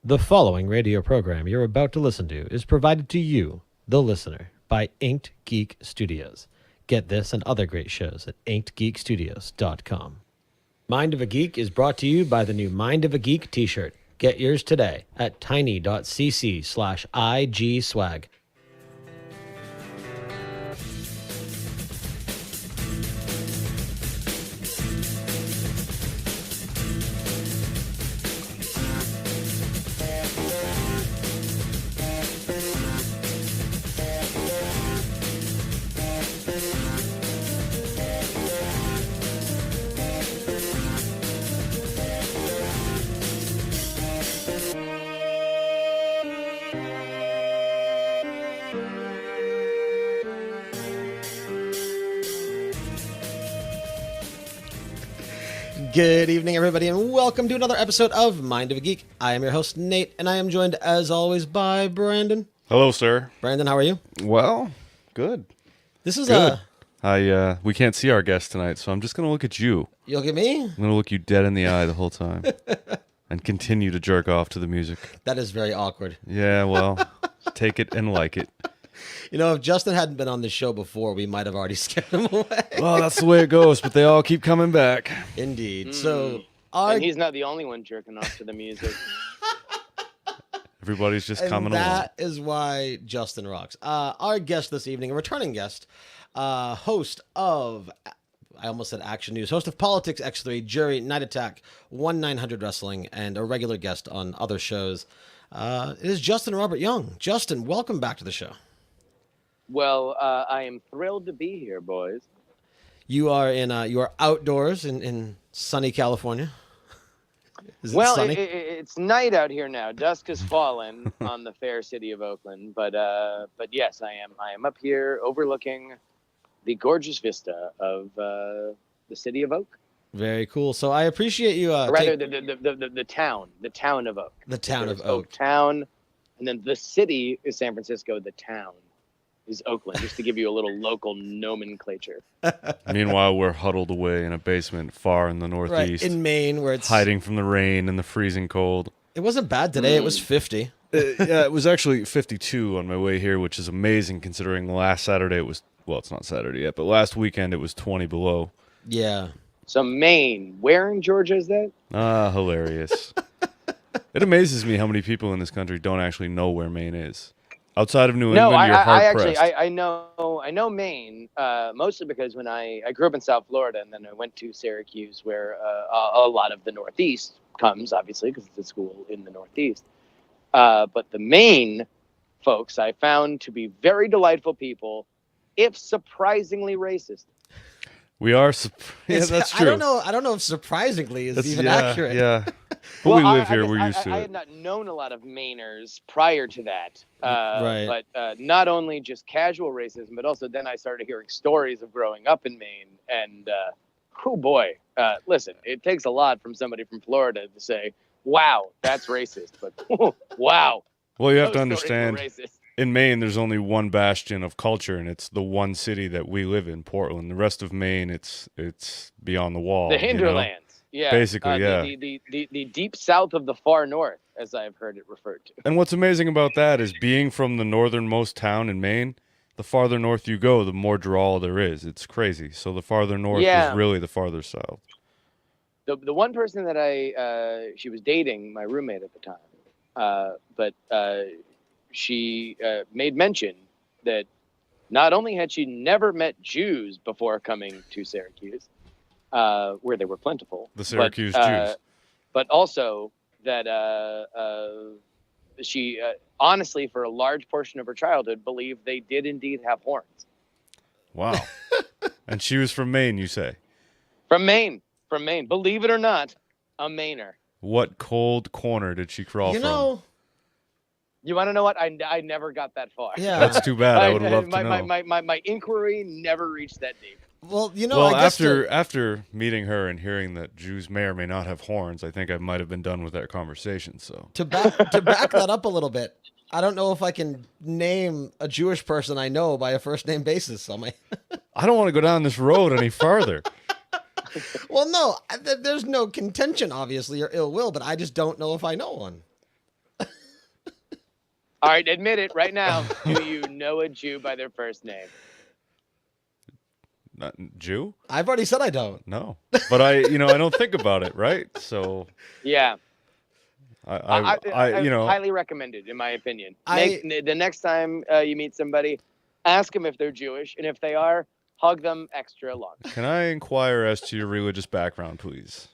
The following radio program you're about to listen to is provided to you, the listener, by Inked Geek Studios. Get this and other great shows at inkedgeekstudios.com. Mind of a Geek is brought to you by the new Mind of a Geek t-shirt. Get yours today at tiny.cc/igswag. Good evening, everybody, and welcome to another episode of Mind of a Geek. I am your host, Nate, and I am joined, as always, by Brandon. Hello, sir. Brandon, how are you? Well, good. This is Good. We can't see our guest tonight, so I'm just going to look at you. You look at me? I'm going to look you dead in the eye the whole time and continue to jerk off to the music. That is very awkward. Yeah, well, take it and like it. You know, if Justin hadn't been on the show before, we might have already scared him away. Well, that's the way it goes, but they all keep coming back. Indeed. So, and he's not the only one jerking off to the music. Everybody's just and coming along. that is why Justin rocks. Our guest this evening, a returning guest, host of, I almost said Action News, host of Politics X3, Jury, Night Attack, 1-900 Wrestling, and a regular guest on other shows. It is Justin Robert Young. Justin, welcome back to the show. Well, I am thrilled to be here, boys. You are outdoors in sunny California. Is well, it sunny? It's night out here now. Dusk has fallen on the fair city of Oakland, but yes, I am up here overlooking the gorgeous vista of the city of Oak. Very cool. So I appreciate you. Or rather, the town of Oak. The town of Oak Town, and then the city is San Francisco. The town is Oakland, just to give you a little local nomenclature. Meanwhile, we're huddled away in a basement far in the northeast. Right, in Maine, where it's hiding from the rain and the freezing cold. It wasn't bad today. It was 50. Yeah, it was actually 52 on my way here, which is amazing considering last Saturday it was, well, it's not Saturday yet, but last weekend it was 20 below. Yeah. So Maine, where in Georgia is that? Ah, hilarious. It amazes me how many people in this country don't actually know where Maine is. Outside of New England, you're hard-pressed. I know Maine, mostly because when I grew up in South Florida, and then I went to Syracuse, where a lot of the Northeast comes, obviously, because it's a school in the Northeast. But the Maine folks I found to be very delightful people, if surprisingly racist. We are. Yeah, that's true. I don't know if surprisingly is even accurate. Yeah. But we live here. We're used to it. I had not known a lot of Mainers prior to that. Right. But not only just casual racism, but also then I started hearing stories of growing up in Maine. And, oh boy, listen, it takes a lot from somebody from Florida to say, wow, that's racist. But wow. Well, you have to understand, in Maine, there's only one bastion of culture, and it's the one city that we live in, Portland. The rest of Maine, it's beyond the wall. The hinterlands. You know? Yeah. Basically, yeah. The deep south of the far north, as I've heard it referred to. And what's amazing about that is being from the northernmost town in Maine, the farther north you go, the more drawl there is. It's crazy. So the farther north is really the farther south. The one person that she was dating, my roommate at the time, but she made mention that not only had she never met Jews before coming to Syracuse, where they were plentiful, the Syracuse Jews, but also that she honestly, for a large portion of her childhood, believed they did indeed have horns. Wow. And she was from Maine, you say? From Maine. Believe it or not, a Mainer. What cold corner did she crawl from? You want to know what? I never got that far. Yeah. That's too bad. I would love to know. My inquiry never reached that deep. Well, after meeting her and hearing that Jews may or may not have horns, I think I might have been done with that conversation. So to back that up a little bit, I don't know if I can name a Jewish person I know by a first name basis. I don't want to go down this road any farther. Well, no, there's no contention, obviously, or ill will, but I just don't know if I know one. All right, admit it right now. Do you know a Jew by their first name? Not Jew? I've already said I don't. No, but I don't think about it, right? So yeah, I highly recommended, in my opinion. The next time you meet somebody, ask them if they're Jewish, and if they are, hug them extra long. Can I inquire as to your religious background, please?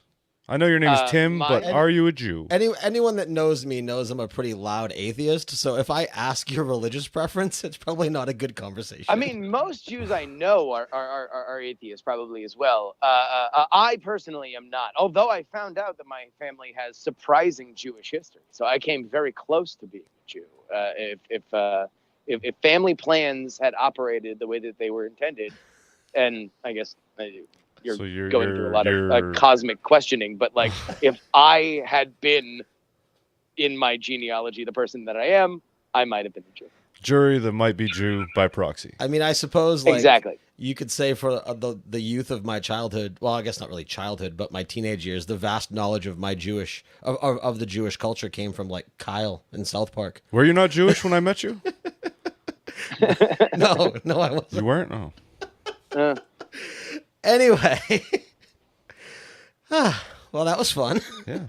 I know your name is Tim, but are you a Jew? Anyone that knows me knows I'm a pretty loud atheist, so if I ask your religious preference, it's probably not a good conversation. I mean, most Jews I know are atheists, probably as well. I personally am not, although I found out that my family has surprising Jewish history, so I came very close to being a Jew. If family plans had operated the way that they were intended, and I guess you're going through a lot of cosmic questioning, but like if I had been in my genealogy the person that I am, I might have been a Jew. Jury that might be Jew by proxy. I mean, I suppose like exactly. You could say for the youth of my childhood, well, I guess not really childhood, but my teenage years, the vast knowledge of my of the Jewish culture came from like Kyle in South Park. Were you not Jewish when I met you? No, I wasn't. You weren't? Oh. Anyway. Well, that was fun. Yeah.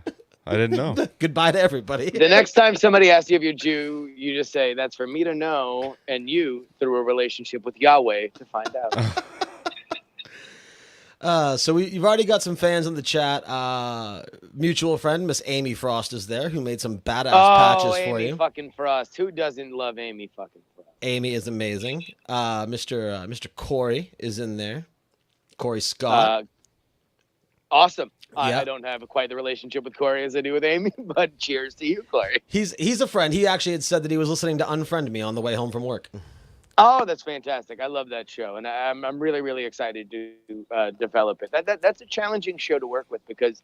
I didn't know. Goodbye to everybody. The next time somebody asks you if you're Jew, you just say, that's for me to know, and you, through a relationship with Yahweh, to find out. So you've already got some fans in the chat. Mutual friend, Miss Amy Frost, is there, who made some badass patches for you. Amy fucking Frost. Who doesn't love Amy fucking Frost? Amy is amazing. Mr. Corey is in there. Corey Scott. Awesome. Yep. I don't have quite the relationship with Corey as I do with Amy, but cheers to you, Corey. He's a friend. He actually had said that he was listening to Unfriend Me on the way home from work. Oh, that's fantastic. I love that show, and I'm really, really excited to develop it. That's a challenging show to work with because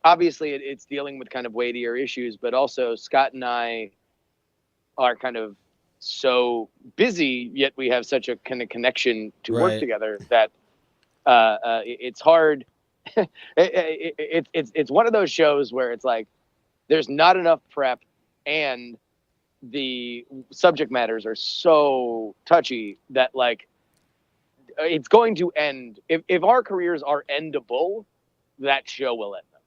obviously it's dealing with kind of weightier issues, but also Scott and I are kind of so busy, yet we have such a kind of connection to work together that it's hard. It's one of those shows where it's like there's not enough prep and the subject matters are so touchy that like it's going to end if our careers are endable, that show will end them.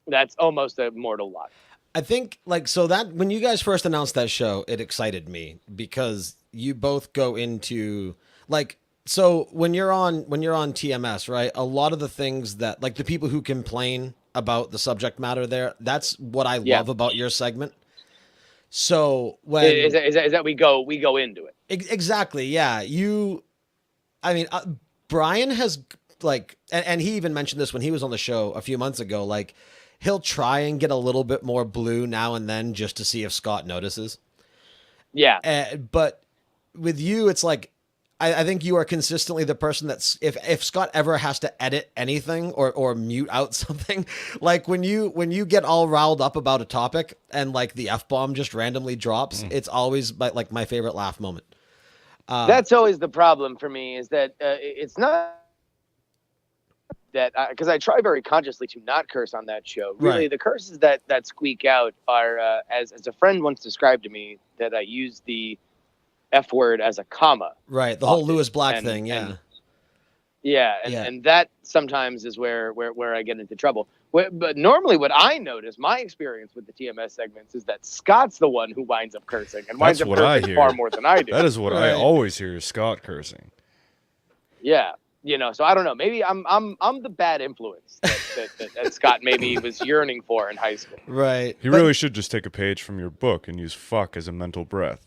That's almost a mortal lot. I think like so that when you guys first announced that show, it excited me because you both go into like so when you're on TMS, right? A lot of the things that like the people who complain about the subject matter there, that's what I love about your segment. So when is that we go into it. Exactly. Yeah. Brian has like, and he even mentioned this when he was on the show a few months ago, like he'll try and get a little bit more blue now and then just to see if Scott notices. Yeah. But with you, it's like, I think you are consistently the person that's if Scott ever has to edit anything or mute out something, like when you get all riled up about a topic and like the F-bomb just randomly drops, it's always like my favorite laugh moment. That's always the problem for me is that it's not that because I try very consciously to not curse on that show. Really, the curses that squeak out are as a friend once described to me that I use the F word as a comma. Right. The whole Lewis Black thing. Yeah. And that sometimes is where I get into trouble. But normally what I notice, my experience with the TMS segments is that Scott's the one who winds up cursing and winds up cursing far more than I do. That is what I always hear is Scott cursing. Yeah. So I don't know. Maybe I'm the bad influence that Scott maybe was yearning for in high school. Right. He really should just take a page from your book and use fuck as a mental breath.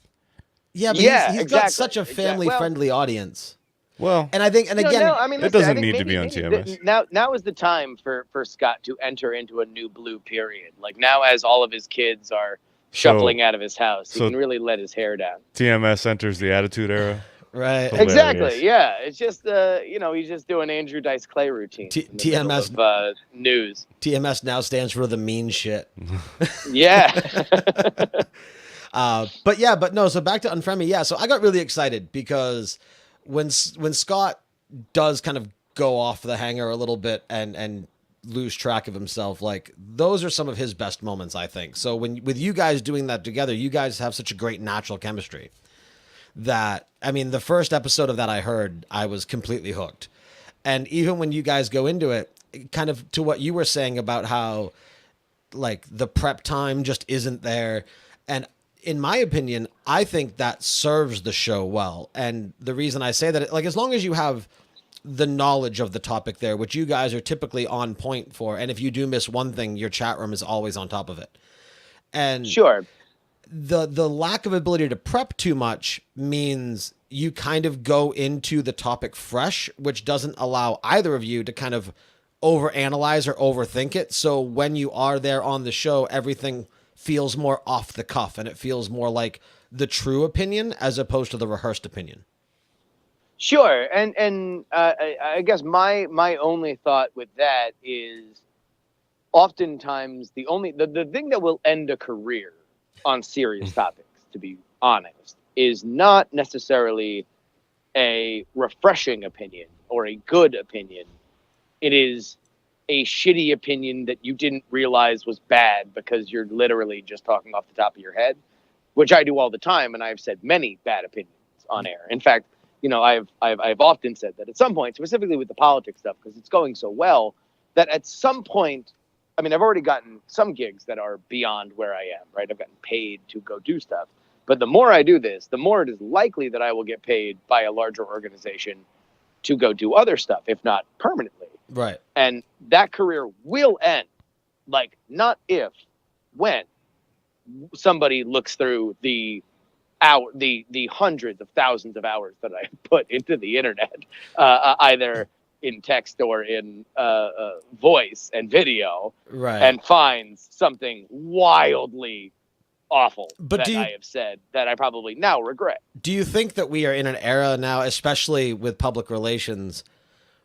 Yeah, but he's got such a family-friendly audience. Well, and I think, and again, it doesn't need to be on TMS. Now is the time for Scott to enter into a new blue period. Like now, as all of his kids are shuffling out of his house, he can really let his hair down. TMS enters the Attitude Era. Right. Hilarious. Exactly. Yeah. It's just he's just doing Andrew Dice Clay routine. TMS of, news. TMS now stands for the mean shit. Yeah. So back to Unfriend Me. Yeah. So I got really excited because when Scott does kind of go off the hanger a little bit and lose track of himself. Like those are some of his best moments, I think. So with you guys doing that together, you guys have such a great natural chemistry that, I mean, the first episode of that I heard, I was completely hooked. And even when you guys go into it, kind of to what you were saying about how like the prep time just isn't there. And in my opinion, I think that serves the show well. And the reason I say that, like, as long as you have the knowledge of the topic there, which you guys are typically on point for, and if you do miss one thing, your chat room is always on top of it. And sure, the lack of ability to prep too much means you kind of go into the topic fresh, which doesn't allow either of you to kind of overanalyze or overthink it. So when you are there on the show, everything feels more off the cuff and it feels more like the true opinion as opposed to the rehearsed opinion. Sure, and I guess my only thought with that is oftentimes the thing that will end a career on serious topics, to be honest, is not necessarily a refreshing opinion or a good opinion. It is a shitty opinion that you didn't realize was bad because you're literally just talking off the top of your head, which I do all the time, and I've said many bad opinions on air. In fact, you know, I've often said that at some point, specifically with the politics stuff, because it's going so well, that at some point, I mean, I've already gotten some gigs that are beyond where I am, right? I've gotten paid to go do stuff. But the more I do this, the more it is likely that I will get paid by a larger organization to go do other stuff, if not permanently. Right. And that career will end. Like, not if, when somebody looks through the hundreds of thousands of hours that I put into the internet, either in text or in voice and video, right, and finds something wildly awful but that I have said that I probably now regret. Do you think that we are in an era now, especially with public relations,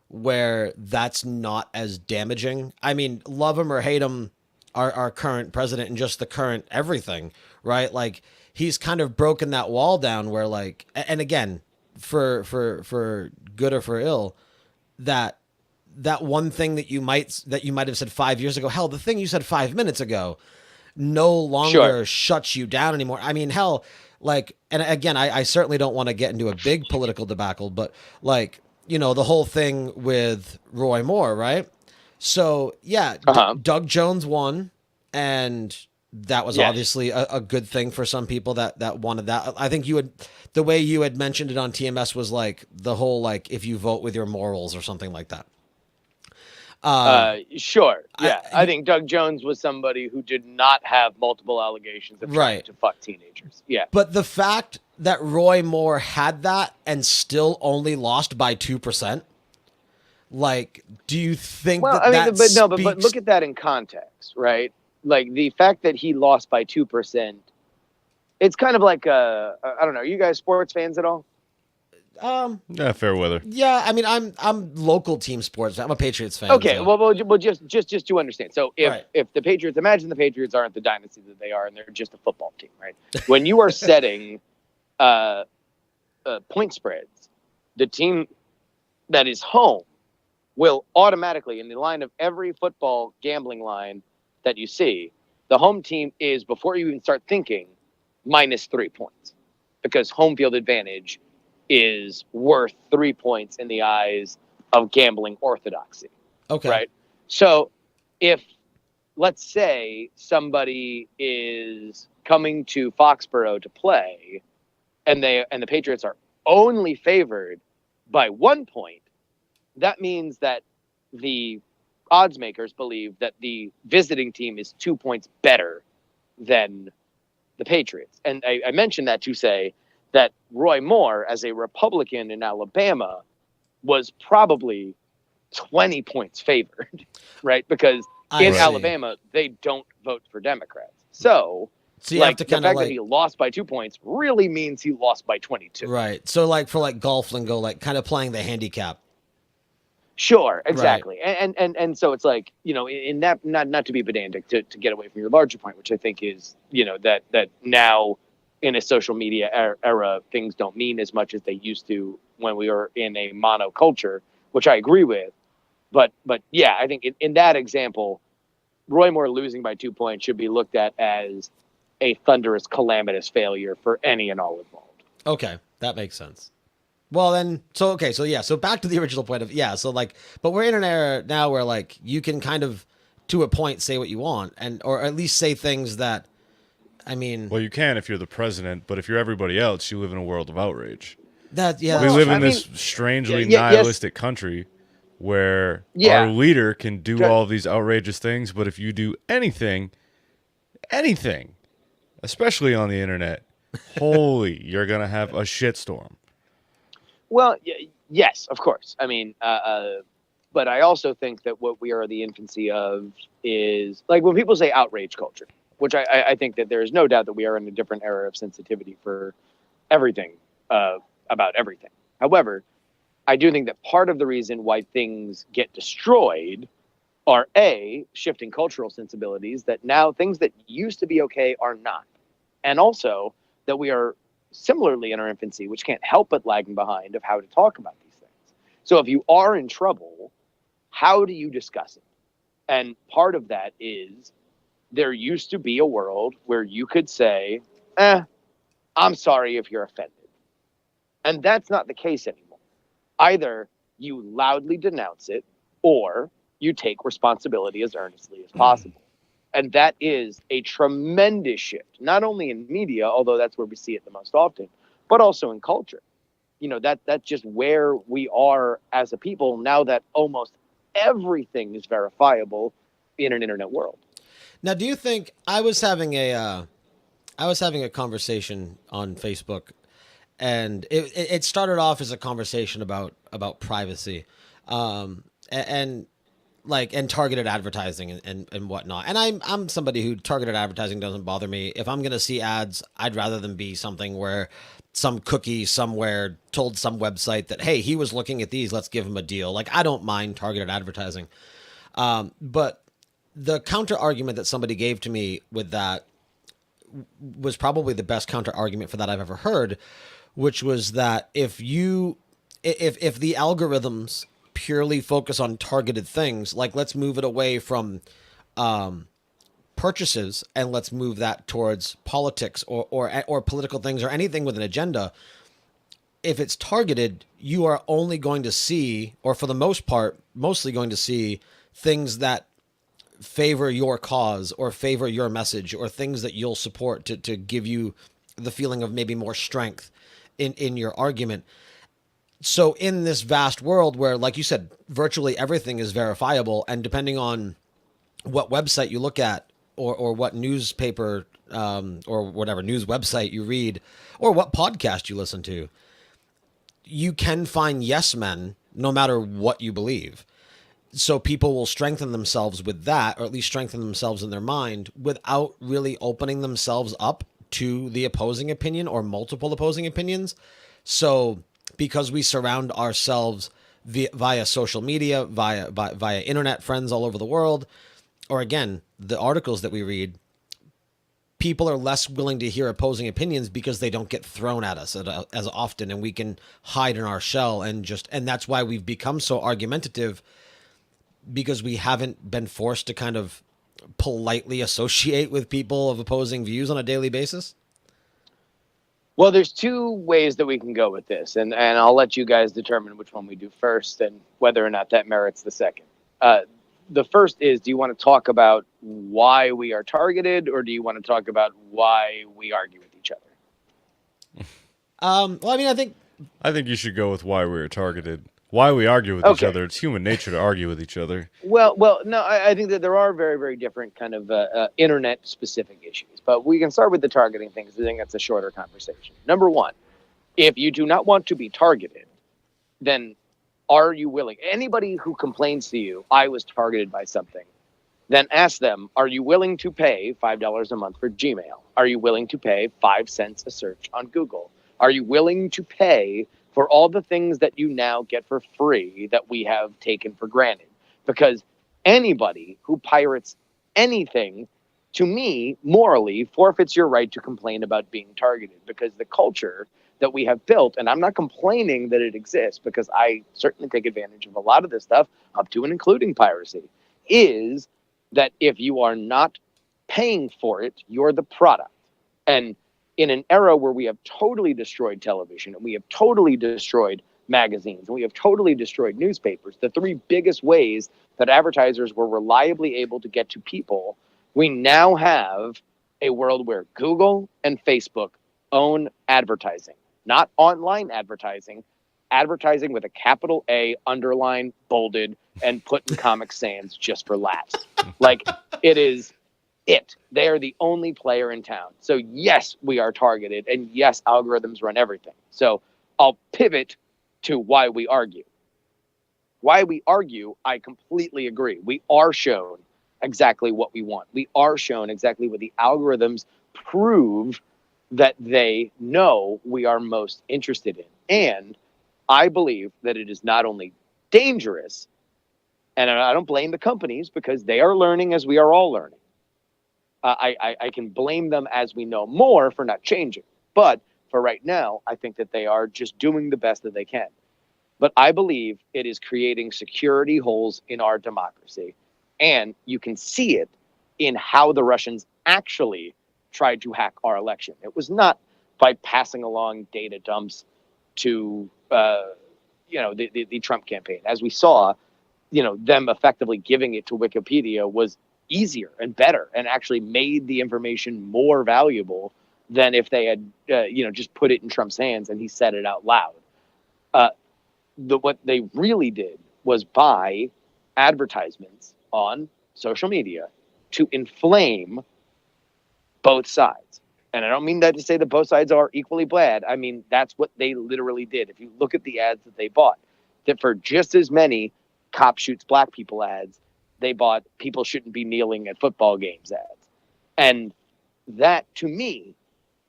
where that's not as damaging? I mean, love him or hate him, our current president and just the current everything, right? Like, he's kind of broken that wall down where, like, and again, for good or for ill, that one thing that you might have said 5 years ago, hell, the thing you said 5 minutes ago no longer shuts you down anymore. I mean, hell, like, and again, I certainly don't want to get into a big political debacle, but like, you know, the whole thing with Roy Moore, right? So yeah, Doug Jones won, and that was obviously a good thing for some people that wanted that. I think the way you had mentioned it on TMS was like the whole, like, if you vote with your morals or something like that. Sure. Yeah. I think Doug Jones was somebody who did not have multiple allegations of trying to fuck teenagers. Yeah. But the fact that Roy Moore had that and still only lost by 2%, like, do you think but look at that in context, right? Like, the fact that he lost by 2%, it's kind of like I don't know. Are you guys sports fans at all? Yeah, fair weather. Yeah, I mean, I'm local team sports. I'm a Patriots fan. Okay, so. well, just to understand. So if the Patriots, imagine the Patriots aren't the dynasty that they are, and they're just a football team, right? When you are setting point spreads, the team that is home will automatically, in the line of every football gambling line that you see, the home team is, before you even start thinking, -3 points, because home field advantage is worth 3 points in the eyes of gambling orthodoxy. Okay. Right? So if, let's say, somebody is coming to Foxborough to play, and the Patriots are only favored by 1 point, that means that the odds makers believe that the visiting team is 2 points better than the Patriots. And I mention that to say that Roy Moore, as a Republican in Alabama, was probably 20 points favored, right? Because in Alabama, they don't vote for Democrats. So you have to the fact that he lost by 2 points really means he lost by 22. Right. So, like, for like golf lingo, like kind of playing the handicap. Sure, exactly. Right. And so it's like, you know, in that, not to be pedantic, to get away from your larger point, which I think is, you know, that now in a social media era, things don't mean as much as they used to when we were in a monoculture, which I agree with. But yeah, I think in that example, Roy Moore losing by 2 points should be looked at as a thunderous, calamitous failure for any and all involved. Okay, that makes sense. Well then, so back to the original point of but we're in an era now where like you can kind of, to a point, say what you want, and or at least say things that, I mean, well, you can if you're the president, but if you're everybody else, you live in a world of outrage. We live in this strangely nihilistic country where our leader can do all these outrageous things, but if you do anything, especially on the internet, holy, you're gonna have a shitstorm. Well, yes, of course. I mean, but I also think that what we are the infancy of is, like, when people say outrage culture, which I think that there is no doubt that we are in a different era of sensitivity for everything, about everything. However, I do think that part of the reason why things get destroyed are shifting cultural sensibilities, that now things that used to be okay are not. And also that we are similarly in our infancy, which can't help but lagging behind of how to talk about these things. So if you are in trouble, how do you discuss it? And part of that is there used to be a world where you could say, I'm sorry if you're offended. And that's not the case anymore. Either you loudly denounce it or you take responsibility as earnestly as possible. And that is a tremendous shift, not only in media, although that's where we see it the most often, but also in culture. You know, that's just where we are as a people now that almost everything is verifiable in an internet world. Now, do you think I was having a conversation on Facebook, and it started off as a conversation about privacy, and targeted advertising and whatnot. And I'm somebody who targeted advertising doesn't bother me. If I'm going to see ads, I'd rather them be something where some cookie somewhere told some website that, hey, he was looking at these, let's give him a deal. Like, I don't mind targeted advertising. But the counter argument that somebody gave to me with that was probably the best counter argument for that I've ever heard, which was that if the algorithms purely focus on targeted things, like, let's move it away from purchases and let's move that towards politics or political things or anything with an agenda. If it's targeted, you are only going to see, or for the most part, mostly going to see things that favor your cause or favor your message or things that you'll support to give you the feeling of maybe more strength in your argument. So in this vast world where, like you said, virtually everything is verifiable, and depending on what website you look at or what newspaper or whatever news website you read or what podcast you listen to, you can find yes men no matter what you believe. So people will strengthen themselves with that, or at least strengthen themselves in their mind without really opening themselves up to the opposing opinion or multiple opposing opinions. So because we surround ourselves via social media, via internet friends all over the world, or again, the articles that we read, people are less willing to hear opposing opinions because they don't get thrown at us as often, and we can hide in our shell and that's why we've become so argumentative, because we haven't been forced to kind of politely associate with people of opposing views on a daily basis. Well, there's two ways that we can go with this, and I'll let you guys determine which one we do first and whether or not that merits the second. The first is, do you want to talk about why we are targeted, or do you want to talk about why we argue with each other? Well, I mean, I think you should go with why we are targeted. Why we argue with each other. It's human nature to argue with each other. Well, no, I think that there are very, very different kind of internet-specific issues. But we can start with the targeting thing, because I think that's a shorter conversation. Number one, if you do not want to be targeted, then are you willing? Anybody who complains to you, I was targeted by something, then ask them, are you willing to pay $5 a month for Gmail? Are you willing to pay 5 cents a search on Google? Are you willing to pay for all the things that you now get for free that we have taken for granted? Because anybody who pirates anything, to me, morally, forfeits your right to complain about being targeted, because the culture that we have built, and I'm not complaining that it exists because I certainly take advantage of a lot of this stuff, up to and including piracy, is that if you are not paying for it, you're the product. And in an era where we have totally destroyed television and we have totally destroyed magazines and we have totally destroyed newspapers, the three biggest ways that advertisers were reliably able to get to people, we now have a world where Google and Facebook own advertising, not online advertising, advertising with a capital A, underlined, bolded, and put in Comic Sans just for laughs. Like, it is it. They are the only player in town. So yes, we are targeted, and yes, algorithms run everything. So I'll pivot to why we argue. Why we argue, I completely agree. We are shown exactly what we want. We are shown exactly what the algorithms prove that they know we are most interested in. And I believe that it is not only dangerous, and I don't blame the companies because they are learning as we are all learning. I can blame them as we know more for not changing. But for right now, I think that they are just doing the best that they can. But I believe it is creating security holes in our democracy. And you can see it in how the Russians actually tried to hack our election. It was not by passing along data dumps to the Trump campaign. As we saw, them effectively giving it to Wikipedia was easier and better and actually made the information more valuable than if they had just put it in Trump's hands and he said it out loud. What they really did was buy advertisements on social media to inflame both sides. And I don't mean that to say that both sides are equally bad. I mean, that's what they literally did. If you look at the ads that they bought, that for just as many cop shoots black people ads, they bought people shouldn't be kneeling at football games ads. And that, to me,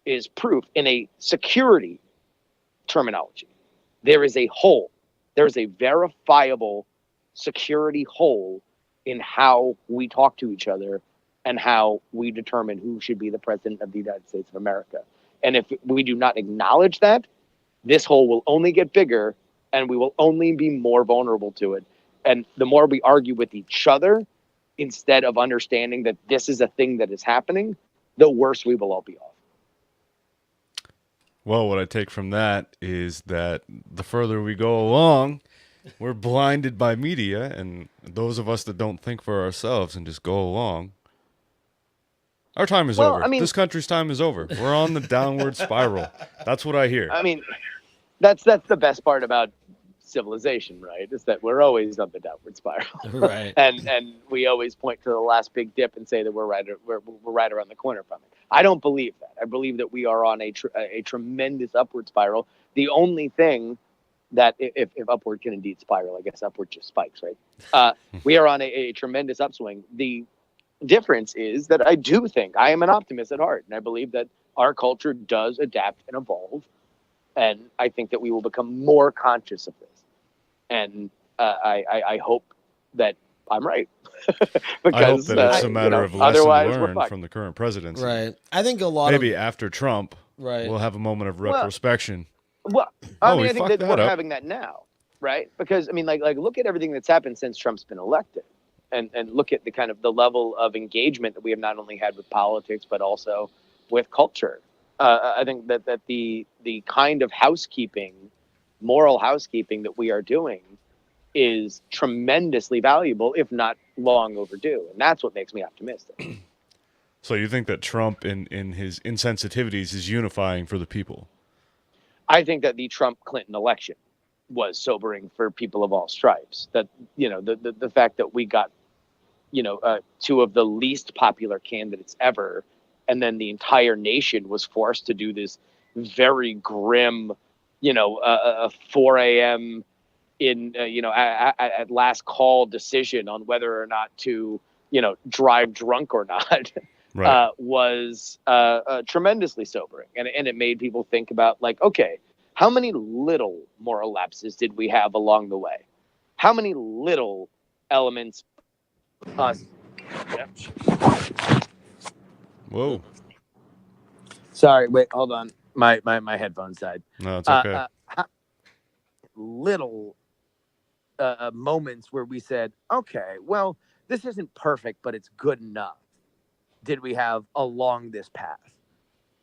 is proof in a security terminology. There is a hole. There is a verifiable security hole in how we talk to each other and how we determine who should be the president of the United States of America. And if we do not acknowledge that, this hole will only get bigger and we will only be more vulnerable to it. And the more we argue with each other, instead of understanding that this is a thing that is happening, the worse we will all be off. Well, what I take from that is that the further we go along, we're blinded by media, and those of us that don't think for ourselves and just go along, our time is over. This country's time is over. We're on the downward spiral. That's what I hear. I mean, that's the best part about civilization, right? Is that we're always on the downward spiral, right? And we always point to the last big dip and say that we're right around the corner from it. I don't believe that. I believe that we are on a tremendous upward spiral. The only thing that if upward can indeed spiral, I guess upward just spikes, right? We are on a tremendous upswing. The difference is that I do think I am an optimist at heart, and I believe that our culture does adapt and evolve, and I think that we will become more conscious of this. And I hope that I'm right. Because I hope that it's a matter of lesson learned from the current presidency. Right. I think a lot maybe after Trump, we'll have a moment of retrospection. I think that we're having that now, right? Because I mean, like look at everything that's happened since Trump's been elected, and look at the kind of the level of engagement that we have not only had with politics but also with culture. I think that the kind of housekeeping, moral housekeeping that we are doing is tremendously valuable, if not long overdue. And that's what makes me optimistic. So you think that Trump in his insensitivities is unifying for the people? I think that the Trump-Clinton election was sobering for people of all stripes. That, the fact that we got, two of the least popular candidates ever, and then the entire nation was forced to do this very grim, 4 a.m. at last call decision on whether or not to, drive drunk or not, right. Was tremendously sobering. And it made people think about, like, okay, how many little moral lapses did we have along the way? How many little elements? Whoa. Sorry, wait, hold on. My headphones died. No, it's okay. Little moments where we said, okay, well, this isn't perfect, but it's good enough. Did we have along this path?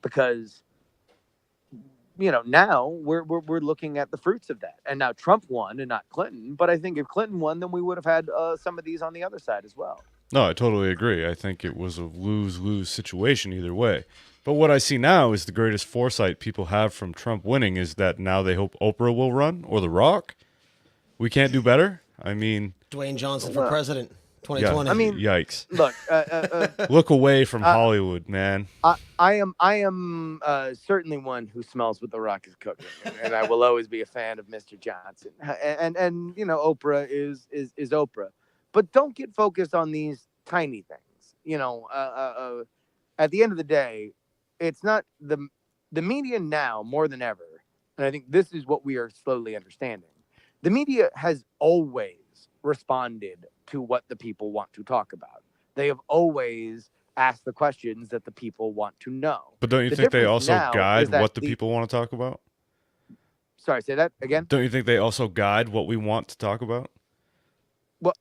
Because now we're looking at the fruits of that. And now Trump won and not Clinton. But I think if Clinton won, then we would have had some of these on the other side as well. No, I totally agree. I think it was a lose-lose situation either way. But what I see now is the greatest foresight people have from Trump winning is that now they hope Oprah will run or The Rock. We can't do better. I mean, Dwayne Johnson for president, 2020. Yeah, I mean, yikes! Look, look away from Hollywood, man. I am certainly one who smells what The Rock is cooking, and I will always be a fan of Mr. Johnson. And Oprah is Oprah, but don't get focused on these tiny things. At the end of the day, it's not the media now more than ever, and I think this is what we are slowly understanding. The media has always responded to what the people want to talk about. They have always asked the questions that the people want to know. But don't you think they also guide what the people want to talk about? Sorry, say that again? Don't you think they also guide what we want to talk about? Well,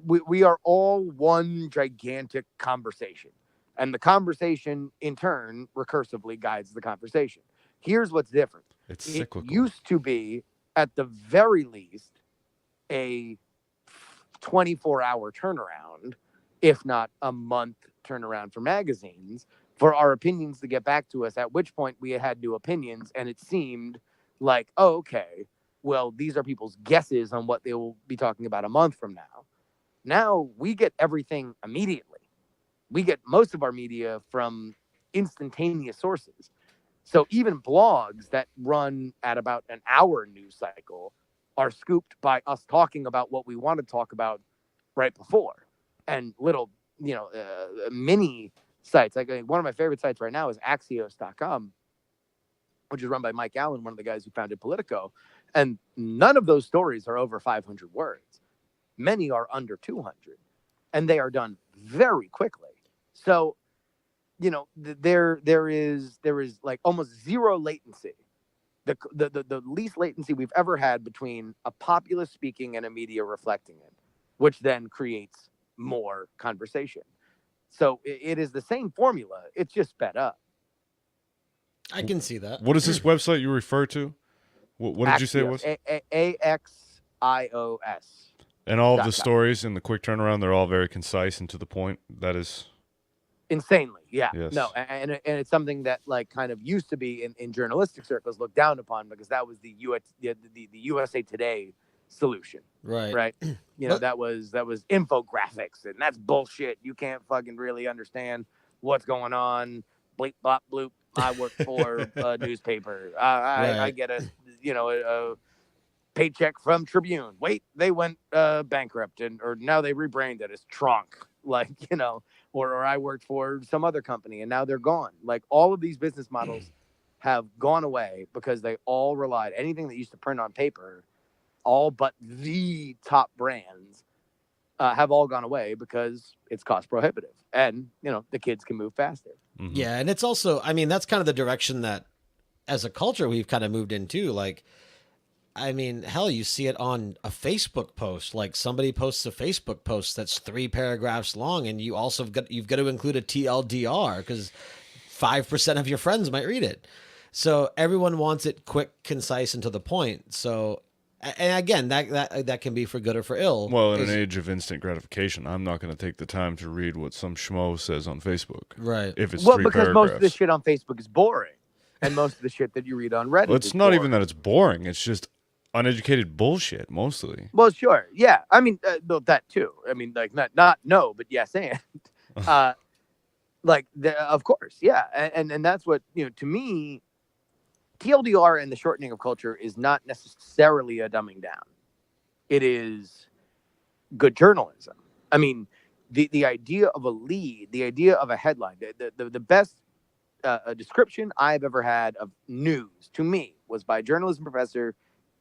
we are all one gigantic conversation. And the conversation, in turn, recursively guides the conversation. Here's what's different. It's cyclical. It used to be, at the very least, a 24-hour turnaround, if not a month turnaround for magazines, for our opinions to get back to us, at which point we had new opinions, and it seemed like, oh, okay, well, these are people's guesses on what they will be talking about a month from now. Now we get everything immediately. We get most of our media from instantaneous sources. So even blogs that run at about an hour news cycle are scooped by us talking about what we want to talk about right before. And little, mini sites. Like one of my favorite sites right now is Axios.com, which is run by Mike Allen, one of the guys who founded Politico. And none of those stories are over 500 words. Many are under 200. And they are done very quickly. So, there is like almost zero latency. The least latency we've ever had between a populace speaking and a media reflecting it, which then creates more conversation. So it is the same formula. It's just sped up. I can see that. What is this website you refer to? What did you say it was? AXIOS. And all of the stories in the quick turnaround, they're all very concise and to the point. That is insanely, yeah. Yes. No, and it's something that like kind of used to be in journalistic circles looked down upon because that was the USA Today solution. Right. That was infographics, and that's bullshit. You can't fucking really understand what's going on. Bleep blop bloop. I work for a newspaper. I get a paycheck from Tribune. Wait, they went bankrupt or now they rebranded as Trunk. Or I worked for some other company and now they're gone. Like all of these business models have gone away because they all relied anything that used to print on paper, all but the top brands have all gone away because it's cost prohibitive and the kids can move faster. Mm-hmm. Yeah. And it's also, that's kind of the direction that as a culture we've kind of moved into. Like, hell, you see it on a Facebook post. Like somebody posts a Facebook post that's 3 paragraphs long, and you've got to include a TLDR because 5% of your friends might read it. So everyone wants it quick, concise, and to the point. So, and again, that can be for good or for ill. Well, in an age of instant gratification, I'm not going to take the time to read what some schmo says on Facebook. Right. If it's 3 because paragraphs. Most of the shit on Facebook is boring, and most of the shit that you read on Reddit. Well, it's not even that it's boring. It's just uneducated bullshit mostly. Well, sure, yeah. That too. Not no, but yes, and of course, yeah. And that's what to me, TLDR and the shortening of culture is not necessarily a dumbing down. It is good journalism. The idea of a lead, the idea of a headline, the best description I've ever had of news to me was by a journalism professor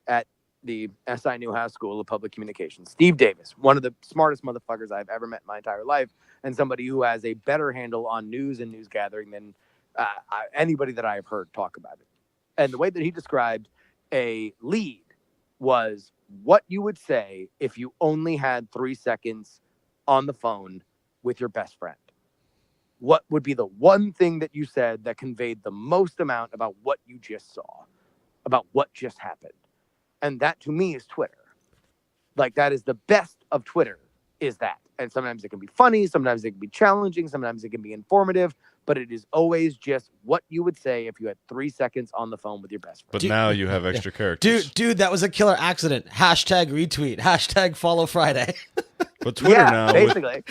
at the SI Newhouse School of Public Communications, Steve Davis, one of the smartest motherfuckers I've ever met in my entire life, and somebody who has a better handle on news and news gathering than anybody that I have heard talk about it. And the way that he described a lead was what you would say if you only had 3 seconds on the phone with your best friend. What would be the one thing that you said that conveyed the most amount about what you just saw, about what just happened? And that to me is Twitter. Like, that is the best of Twitter, is that. And sometimes it can be funny, sometimes it can be challenging, sometimes it can be informative, but it is always just what you would say if you had 3 seconds on the phone with your best friend. But now you have extra characters. Dude, that was a killer accident. Hashtag retweet. Hashtag follow Friday. But Twitter now, basically.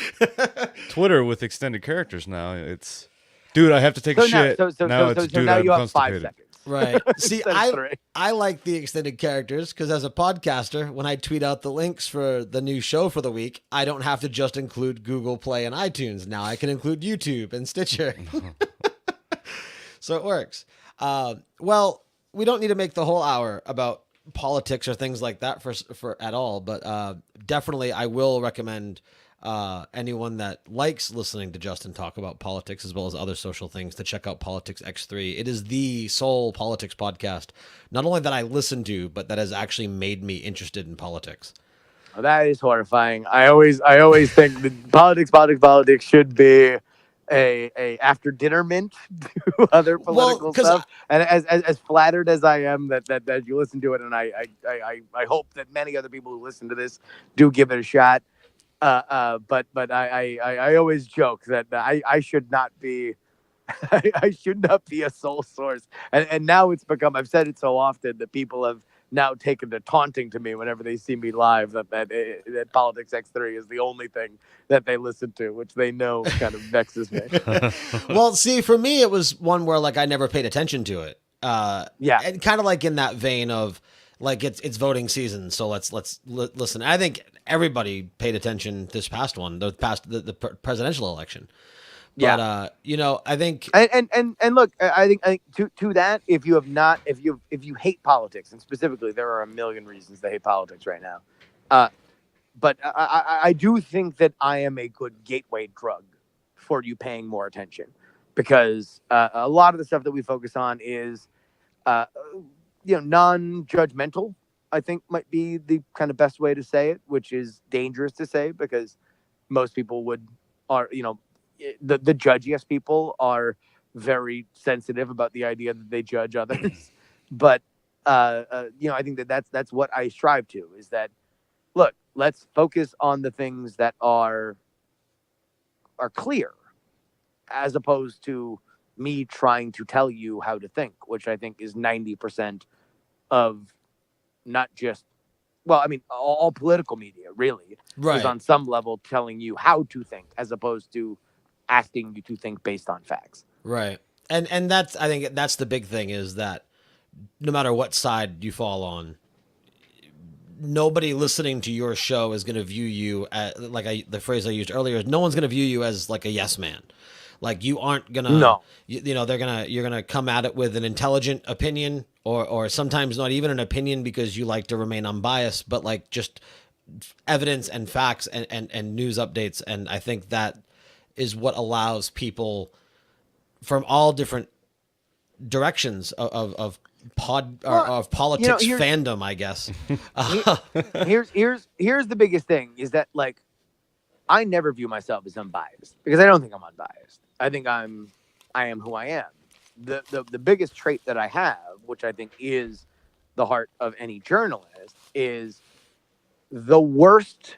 Twitter with extended characters now, it's, dude, I have to take a shit. Now you have 5 seconds. Right. See, Instead of 3. I like the extended characters because as a podcaster, when I tweet out the links for the new show for the week, I don't have to just include Google Play and iTunes. Now I can include YouTube and Stitcher. So it works. Well, we don't need to make the whole hour about politics or things like that for at all, but definitely I will recommend anyone that likes listening to Justin talk about politics as well as other social things to check out Politics X3. It is the sole politics podcast, not only that I listen to, but that has actually made me interested in politics. Oh, that is horrifying. I always think that politics should be a after dinner mint to other political stuff. And as flattered as I am that you listen to it, and I hope that many other people who listen to this do give it a shot. But I always joke that I should not be I should not be a sole source. And now it's become, I've said it so often that people have now taken to taunting to me whenever they see me live that Politics X3 is the only thing that they listen to, which they know kind of vexes me. Well, see, for me, it was one where like I never paid attention to it. Yeah. And kind of like in that vein of like it's voting season, so let's listen. I think everybody paid attention this past one, the presidential election. But I think and look, I think to that, if you hate politics, and specifically there are a million reasons to hate politics right now, but I do think that I am a good gateway drug for you paying more attention, because a lot of the stuff that we focus on is non-judgmental, I think might be the kind of best way to say it, which is dangerous to say because most people the judgiest people are very sensitive about the idea that they judge others. But I think that's what I strive to, is that, look, let's focus on the things that are clear, as opposed to me trying to tell you how to think, which I think is 90% of not just, all political media really is on some level telling you how to think as opposed to asking you to think based on facts. Right. And I think that's the big thing, is that no matter what side you fall on, nobody listening to your show is going to view you as, the phrase I used earlier, no one's going to view you as like a yes man. Like, you aren't gonna, you're gonna come at it with an intelligent opinion, or sometimes not even an opinion because you like to remain unbiased, but like just evidence and facts and news updates. And I think that is what allows people from all different directions of politics fandom, I guess. Here's the biggest thing, is that like, I never view myself as unbiased because I don't think I'm unbiased. I think I am who I am. The biggest trait that I have, which I think is the heart of any journalist, is the worst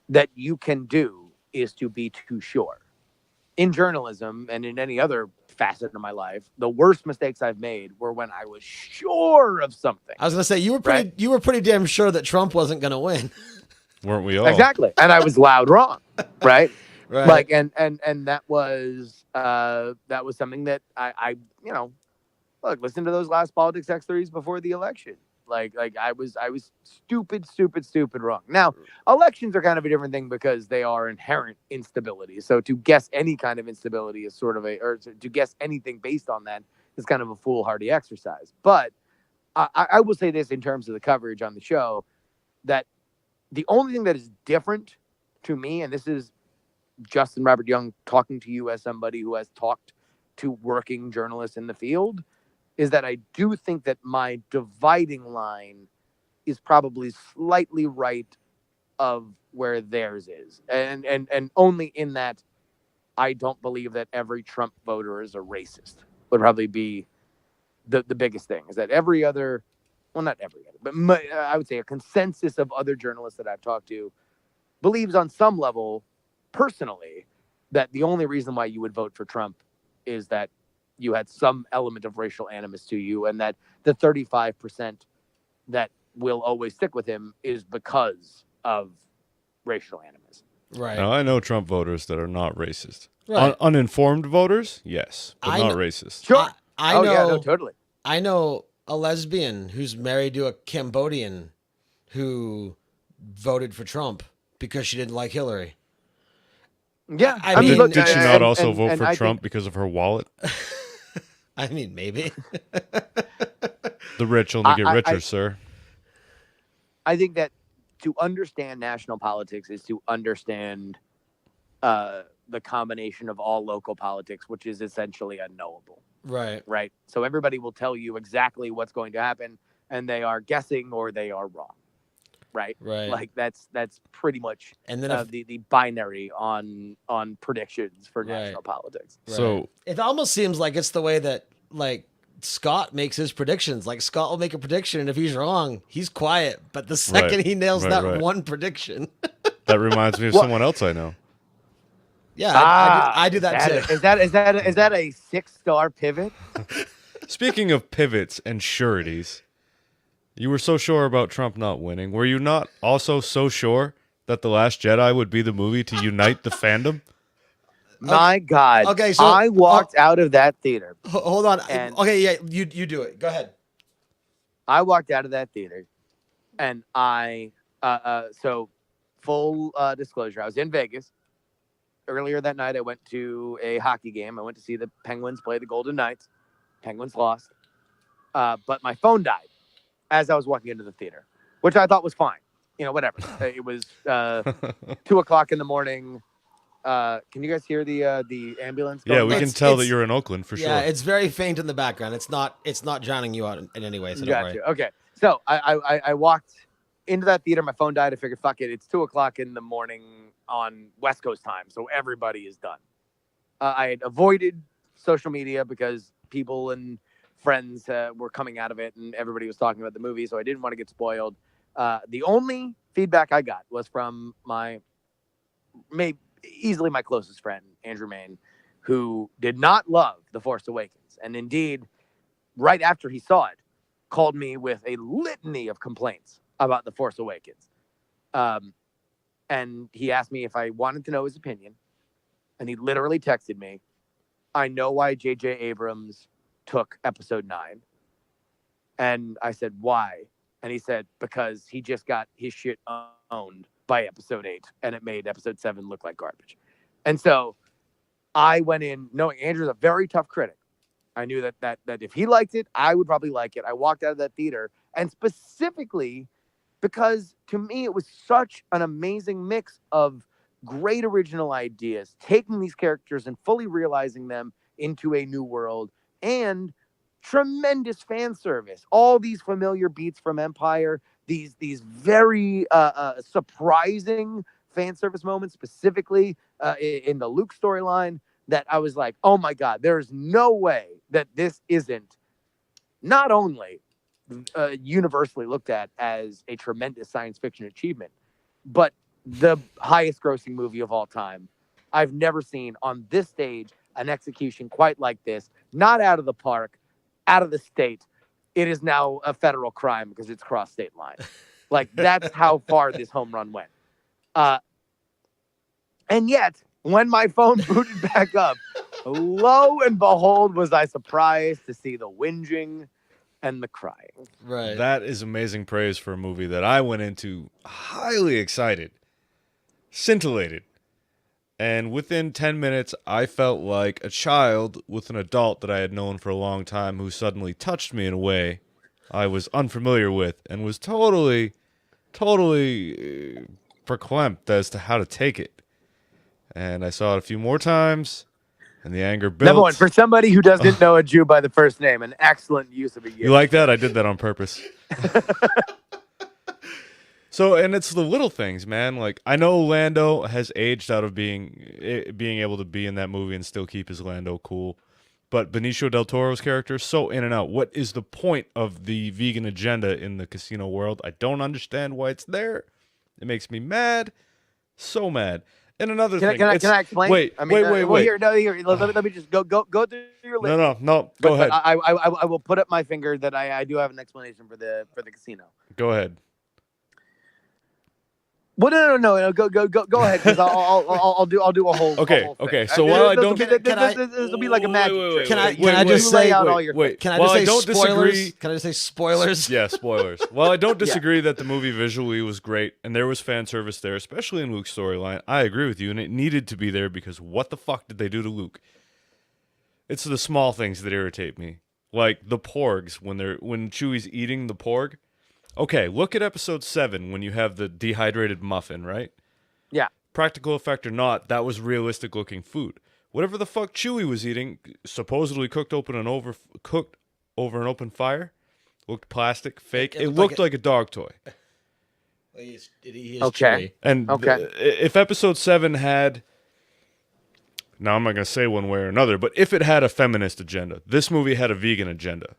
that you can do is to be too sure. In journalism and in any other facet of my life, the worst mistakes I've made were when I was sure of something. I was gonna say you were pretty damn sure that Trump wasn't gonna win. Weren't we all? Exactly. And I was loud wrong. Right. Right. Like, and that was something that I look, listen to those last Politics X3s before the election. Like I was stupid wrong. Now, elections are kind of a different thing because they are inherent instability. So to guess any kind of instability is to guess anything based on that is kind of a foolhardy exercise. But I will say this in terms of the coverage on the show, that the only thing that is different to me, and this is Justin Robert Young talking to you as somebody who has talked to working journalists in the field is that I do think that my dividing line is probably slightly right of where theirs is. And only in that I don't believe that every Trump voter is a racist would probably be the biggest thing. Is that every other, well, not every other, but I would say a consensus of other journalists that I've talked to believes on some level, personally, that the only reason why you would vote for Trump is that you had some element of racial animus to you, and that the 35% that will always stick with him is because of racial animus. Right. Now, I know Trump voters that are not racist. Right. Uninformed voters, yes, but I not know- racist. Sure. I know. Yeah, no, totally. I know a lesbian who's married to a Cambodian who voted for Trump because she didn't like Hillary. Yeah. I mean, look, Did she and- not also and- vote and for I Trump think- because of her wallet? I mean, maybe. The rich only get I- richer, sir. I think that to understand national politics is to understand the combination of all local politics, which is essentially unknowable, Right. right? So everybody will tell you exactly what's going to happen, and they are guessing or they are wrong, right? Right. Like that's pretty much And then if, the binary on predictions for Right. national politics. right. So it almost seems like it's the way that like Scott makes his predictions. Like Scott will make a prediction, and if he's wrong, he's quiet. But the second he nails Right, that right. one prediction, that reminds me of Well- someone else I know. yeah, I do that too. Is that a 6-star pivot? Speaking of pivots and sureties, you were so sure about Trump not winning. Were you not also so sure that The Last Jedi would be the movie to unite the fandom? My God. Okay, so- I walked out of that theater. Hold on. And- Okay, yeah, you do it. Go ahead. I walked out of that theater, and so full disclosure, I was in Vegas. Earlier that night, I went to a hockey game. I went to see the Penguins play the Golden Knights. Penguins lost. But my phone died as I was walking into the theater, which I thought was fine. You know, whatever. It was 2:00 in the morning. Can you guys hear the ambulance going Yeah, we by? can It's- tell that it's- you're in Oakland for Yeah, sure. it's very faint in the background. It's not drowning you out in any way. So don't worry. Gotcha. Okay. So I walked into that theater. My phone died. I figured, fuck it. It's 2:00 in the morning on West Coast time, so everybody is done. I had avoided social media because people and friends were coming out of it, and everybody was talking about the movie, so I didn't want to get spoiled. The only feedback I got was from easily my closest friend, Andrew Main, who did not love The Force Awakens, and indeed, right after he saw it, called me with a litany of complaints about The Force Awakens. And he asked me if I wanted to know his opinion. And he literally texted me, I know why J.J. Abrams took episode 9. And I said, why? And he said, because he just got his shit owned by episode 8. And it made episode 7 look like garbage. And so I went in knowing Andrew's a very tough critic. I knew that if he liked it, I would probably like it. I walked out of that theater, and specifically because to me it was such an amazing mix of great original ideas, taking these characters and fully realizing them into a new world, and tremendous fan service. All these familiar beats from Empire, these very surprising fan service moments, specifically in the Luke storyline, that I was like, oh my God, there's no way that this isn't not only universally looked at as a tremendous science fiction achievement, but the highest grossing movie of all time. I've never seen on this stage an execution quite like this, not out of the park, out of the state. It is now a federal crime because it's crossed state lines. Like, that's how far this home run went. And yet, when my phone booted back up, lo and behold, was I surprised to see the whinging and the crying. Right. That is amazing praise for a movie that I went into highly excited, scintillated. And within 10 minutes, I felt like a child with an adult that I had known for a long time who suddenly touched me in a way I was unfamiliar with and was totally verklempt as to how to take it. And I saw it a few more times, and the anger built. Number one, for somebody who doesn't know a Jew by the first name, an excellent use of a year. You like that? I did that on purpose. So, and it's the little things, man. Like, I know Lando has aged out of being able to be in that movie and still keep his Lando cool. But Benicio del Toro's character, so in and out. What is the point of the vegan agenda in the casino world? I don't understand why it's there. It makes me mad. So mad. And another thing. Can I explain? Wait. Well, here, let me just go through your list. No. Go ahead. I will put up my finger that I do have an explanation for the casino. Go ahead. Well, no. Go ahead, because I'll do a whole. Okay. A whole thing. Okay. So while I don't, this will be like a magic trick. Can I just say out all your wait? Can I While just say I don't spoilers? disagree, Can I just say spoilers? Yeah, spoilers. While I don't disagree that the movie visually was great and there was fan service there, especially in Luke's storyline, I agree with you, and it needed to be there because what the fuck did they do to Luke? It's the small things that irritate me, like the porgs when Chewie's eating the porg. Okay, look at episode 7 when you have the dehydrated muffin, right? Yeah. Practical effect or not, that was realistic looking food. Whatever the fuck Chewie was eating, supposedly cooked over an open fire, looked plastic, fake. It looked like a dog toy. He is Okay. chewy. And if episode 7 had, now I'm not going to say one way or another, but if it had a feminist agenda, this movie had a vegan agenda.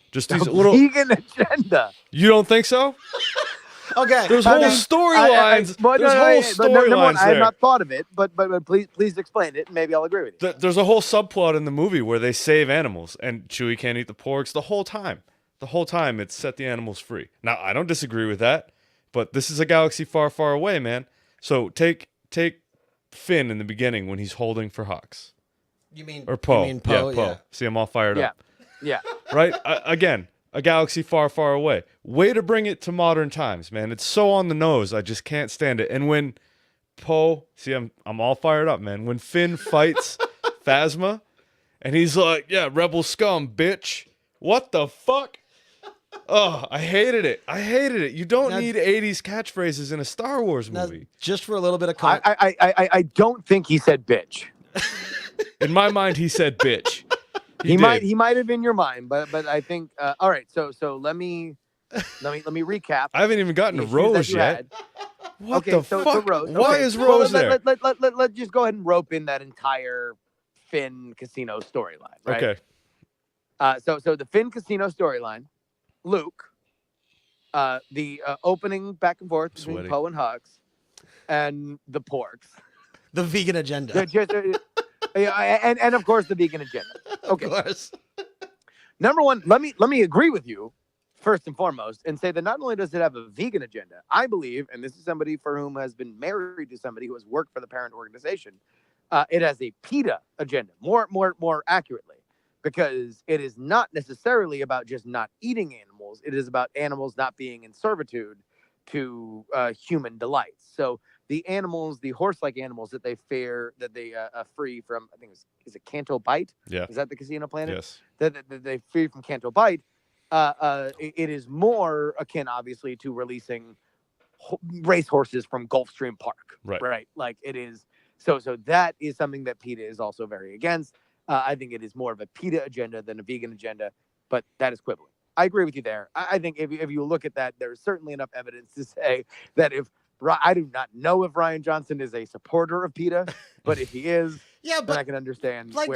Just these little vegan agenda. You don't think so? Okay. There's whole storylines. There's whole storylines I there. have not thought of it, but please explain it, and maybe I'll agree with you. There's a whole subplot in the movie where they save animals, and Chewie can't eat the porgs the whole time. The whole time, it's set the animals free. Now, I don't disagree with that, but this is a galaxy far, far away, man. So take Finn in the beginning when he's holding for Hux. You mean Poe? You mean Poe? Yeah, Poe. Yeah. See, I'm all fired up. Yeah. Right? Again, a galaxy far, far away. Way to bring it to modern times, man. It's so on the nose. I just can't stand it. And when Poe, see, I'm all fired up, man. When Finn fights Phasma, and he's like, "Yeah, rebel scum, bitch." What the fuck? Oh, I hated it. You don't need 80s catchphrases in a Star Wars movie. Just for a little bit of I don't think he said bitch. In my mind, he said bitch. He might have in your mind, but I think all right. So let me recap. I haven't even gotten to Rose yet. What the fuck? So Rose. Why is Rose there? Let's just go ahead and rope in that entire Finn Casino storyline, right? Okay. So the Finn Casino storyline, Luke, the opening back and forth between Poe and Hux, and the porks, the vegan agenda. And of course the vegan agenda. Okay. Of course. Number one, let me agree with you first and foremost and say that not only does it have a vegan agenda, I believe, and this is somebody for whom has been married to somebody who has worked for the parent organization, it has a PETA agenda, more accurately, because it is not necessarily about just not eating animals. It is about animals not being in servitude to human delights. So the animals, the horse-like animals that they free from, I think is it Canto Bight? Yeah. Is that the casino planet? Yes. That they free from Canto Bight. It is more akin, obviously, to releasing race horses from Gulfstream Park. Right. Like it is. So that is something that PETA is also very against. I think it is more of a PETA agenda than a vegan agenda, but that is quibbling. I agree with you there. I think if you look at that, there's certainly enough evidence to say that I do not know if Ryan Johnson is a supporter of PETA, but if he is, then I can understand where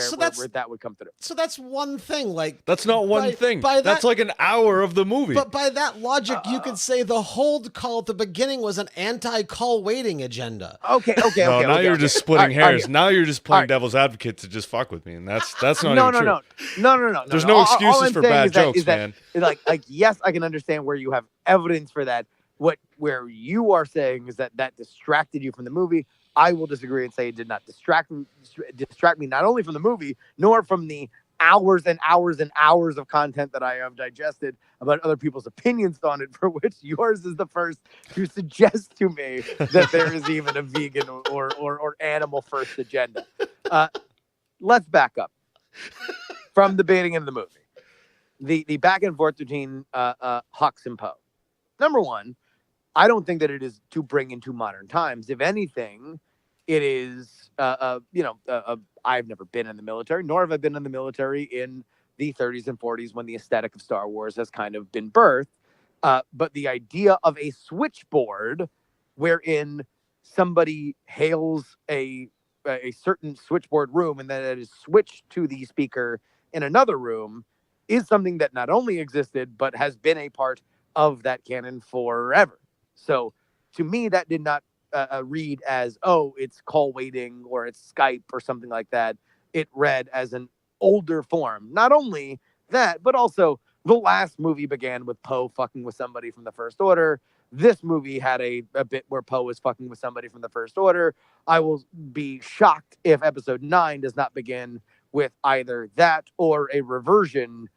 that would come through. So that's one thing. Like that's not one thing. That's like an hour of the movie. But by that logic, you could say the hold call at the beginning was an anti-call waiting agenda. Okay. Now you're just splitting hairs. Now you're just playing right. devil's advocate to just fuck with me, and that's not no, even true. No. There's no excuses for bad jokes, man. Like yes, I can understand where you have evidence for that. Where you are saying is that distracted you from the movie. I will disagree and say it did not distract me not only from the movie, nor from the hours and hours and hours of content that I have digested about other people's opinions on it, for which yours is the first to suggest to me that there is even a vegan or animal first agenda. Let's back up from the beginning of the movie. The back and forth between Hux and Poe. Number one, I don't think that it is to bring into modern times. If anything, It is, I've never been in the military, nor have I been in the military in the 30s and 40s when the aesthetic of Star Wars has kind of been birthed. But the idea of a switchboard wherein somebody hails a certain switchboard room and then it is switched to the speaker in another room is something that not only existed, but has been a part of that canon forever. So to me, that did not read as, oh, it's call waiting or it's Skype or something like that. It read as an older form. Not only that, but also the last movie began with Poe fucking with somebody from the First Order. This movie had a bit where Poe was fucking with somebody from the First Order. I will be shocked if episode 9 does not begin with either that or a reversion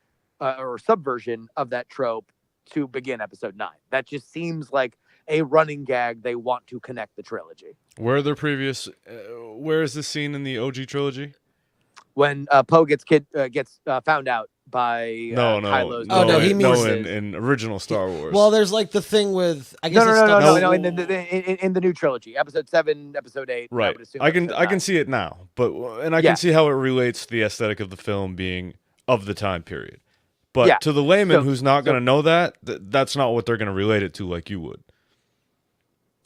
or subversion of that trope to begin episode 9. That just seems like a running gag they want to connect the trilogy. Where is this scene in the OG trilogy? When Poe gets found out by Kylo's. In original Star Wars. Well, there's like the thing with I guess no. In the new trilogy, episode 7, episode 8. Right. I can see it now, I can see how it relates to the aesthetic of the film being of the time period. But to the layman who's not going to know that's not what they're going to relate it to like you would.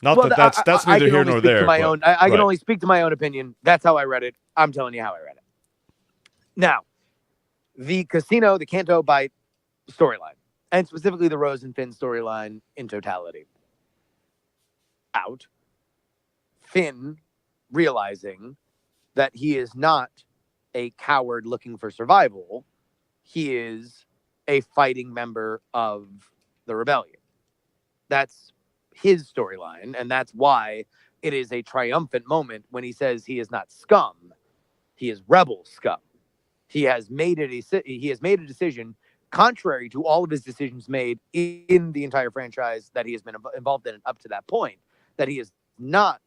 That's neither here nor there. I can only speak to my own opinion. That's how I read it. I'm telling you how I read it. Now, the Canto Bight storyline, and specifically the Rose and Finn storyline in totality. Finn realizing that he is not a coward looking for survival. He is a fighting member of the rebellion. That's his storyline, and that's why it is a triumphant moment when he says he is not scum. He is rebel scum. He has made a decision contrary to all of his decisions made in the entire franchise that he has been involved in up to that point, that he is not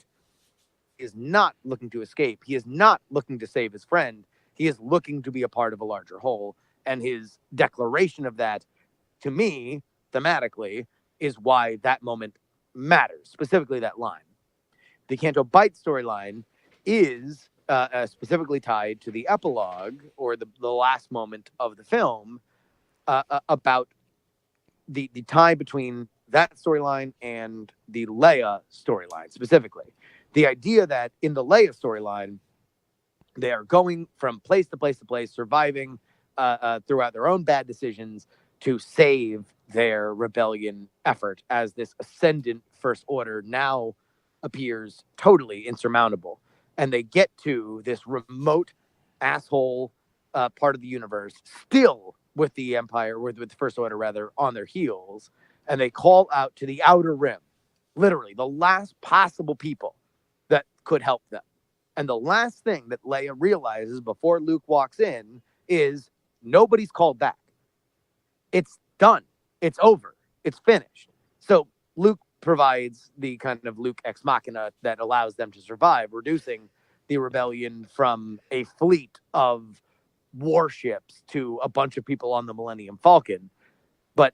looking to escape. He is not looking to save his friend. He is looking to be a part of a larger whole. And his declaration of that, to me, thematically, is why that moment matters, specifically that line. The Canto Bight storyline is specifically tied to the epilogue or the last moment of the film about the tie between that storyline and the Leia storyline specifically. The idea that in the Leia storyline, they are going from place to place to place, surviving throughout their own bad decisions to save their rebellion effort as this ascendant First Order now appears totally insurmountable. And they get to this remote asshole part of the universe, still with the Empire, with the First Order rather, on their heels. And they call out to the Outer Rim, literally the last possible people that could help them. And the last thing that Leia realizes before Luke walks in is nobody's called back. It's done. It's over. It's finished. So Luke provides the kind of Luke ex machina that allows them to survive, reducing the rebellion from a fleet of warships to a bunch of people on the Millennium Falcon. But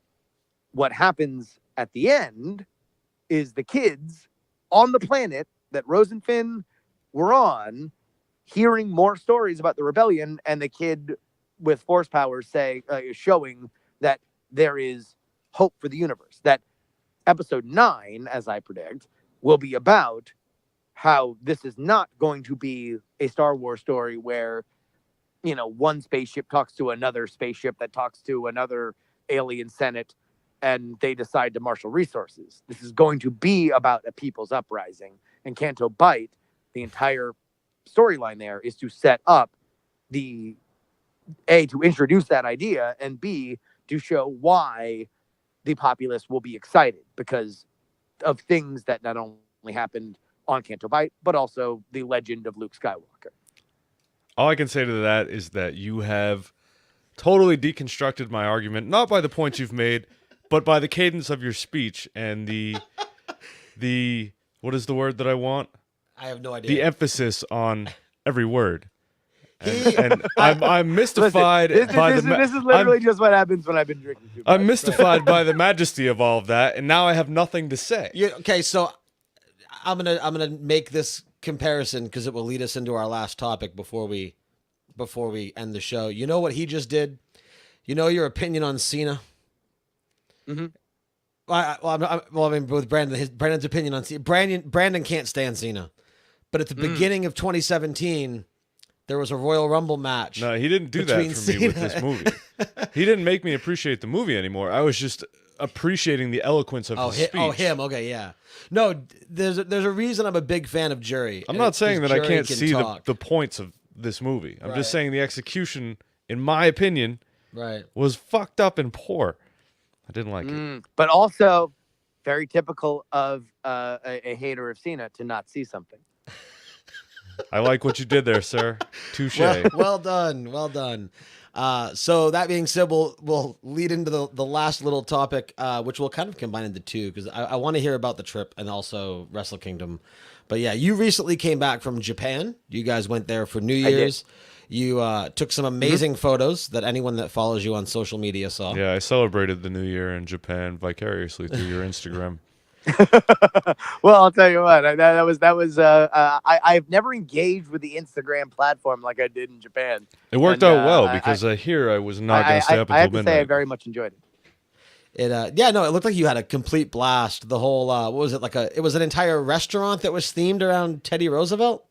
what happens at the end is the kids on the planet that Rose and Finn were on, hearing more stories about the rebellion, and the kid with force powers showing that there is hope for the universe. That episode 9, as I predict, will be about how this is not going to be a Star Wars story where, one spaceship talks to another spaceship that talks to another alien senate and they decide to marshal resources. This is going to be about a people's uprising. And Canto Bight, the entire storyline there is to set up to introduce that idea, and B, to show why the populace will be excited because of things that not only happened on Canto Bight, but also the legend of Luke Skywalker. All I can say to that is that you have totally deconstructed my argument, not by the points you've made, but by the cadence of your speech and the what is the word that I want? I have no idea. The emphasis on every word. And I'm mystified by this is literally just what happens when I've been drinking too much. I'm mystified by the majesty of all of that, and now I have nothing to say. Okay, so I'm gonna make this comparison because it will lead us into our last topic before we end the show. You know what he just did? You know your opinion on Cena? Mm-hmm. I mean, with Brandon's opinion on Cena. Brandon can't stand Cena. But at the beginning of 2017, there was a Royal Rumble match. No, he didn't do that for me with this movie. He didn't make me appreciate the movie anymore. I was just appreciating the eloquence of his speech. Oh, him. Okay, yeah. No, there's a reason I'm a big fan of Jury. I'm not saying that I can't see the points of this movie. I'm just saying the execution, in my opinion, was fucked up and poor. I didn't like it. But also, very typical of a hater of Cena to not see something. I like what you did there, sir. Touche. Well done. Well done. So that being said, we'll lead into the last little topic, which we'll kind of combine into two because I want to hear about the trip and also Wrestle Kingdom. But yeah, you recently came back from Japan. You guys went there for New Year's. You took some amazing photos that anyone that follows you on social media saw. Yeah, I celebrated the New Year in Japan vicariously through your Instagram. Well, I'll tell you what. I've never engaged with the Instagram platform like I did in Japan. It worked out well because here I was not going to stay up I until have to midnight. say I very much enjoyed it. It looked like you had a complete blast. The whole what was it, it was an entire restaurant that was themed around Teddy Roosevelt?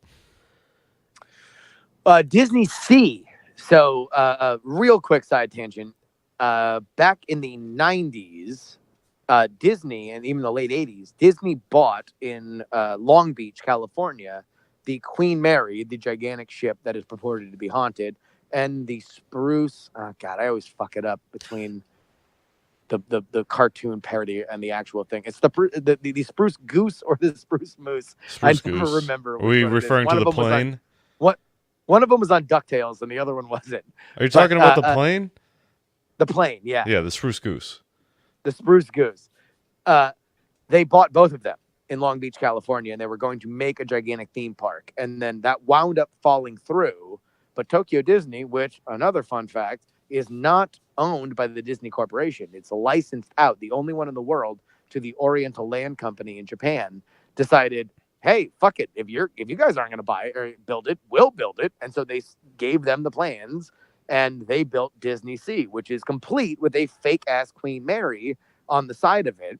Disney Sea. So, real quick side tangent. Back in the 90s, Disney, and even the late 80s, Disney bought in Long Beach, California, the Queen Mary, the gigantic ship that is purported to be haunted, and the spruce. Oh God, I always fuck it up between the cartoon parody and the actual thing. It's the spruce goose or the spruce moose. Spruce I never goose. remember. Are we referring to the plane? One of them was on DuckTales, and the other one wasn't. Are you talking about the plane? The plane, yeah. Yeah, the spruce goose. The spruce goose. They bought both of them in Long Beach, California, and they were going to make a gigantic theme park. And then that wound up falling through. But Tokyo Disney, which, another fun fact, is not owned by the Disney Corporation. It's licensed out, the only one in the world, to the Oriental Land Company in Japan, decided, hey, fuck it. If you guys aren't going to buy it or build it, we'll build it. And so they gave them the plans, and they built Disney Sea, which is complete with a fake-ass Queen Mary on the side of it.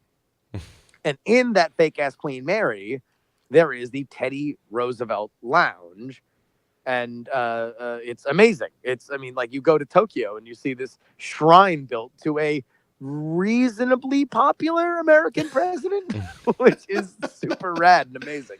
And in that fake-ass Queen Mary, there is the Teddy Roosevelt Lounge. And it's amazing. You go to Tokyo and you see this shrine built to a reasonably popular American president, which is super rad and amazing.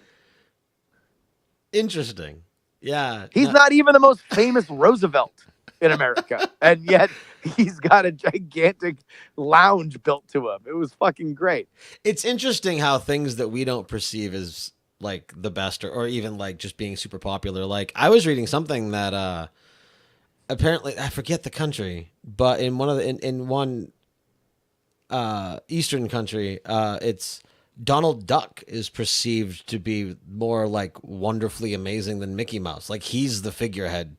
Interesting. Yeah. He's not even the most famous Roosevelt in America, and yet he's got a gigantic lounge built to him. It was fucking great. It's interesting how things that we don't perceive as like the best or even like just being super popular. Like I was reading something that apparently I forget the country, but in one of the in one Eastern country, it's Donald Duck is perceived to be more like wonderfully amazing than Mickey Mouse. Like he's the figurehead.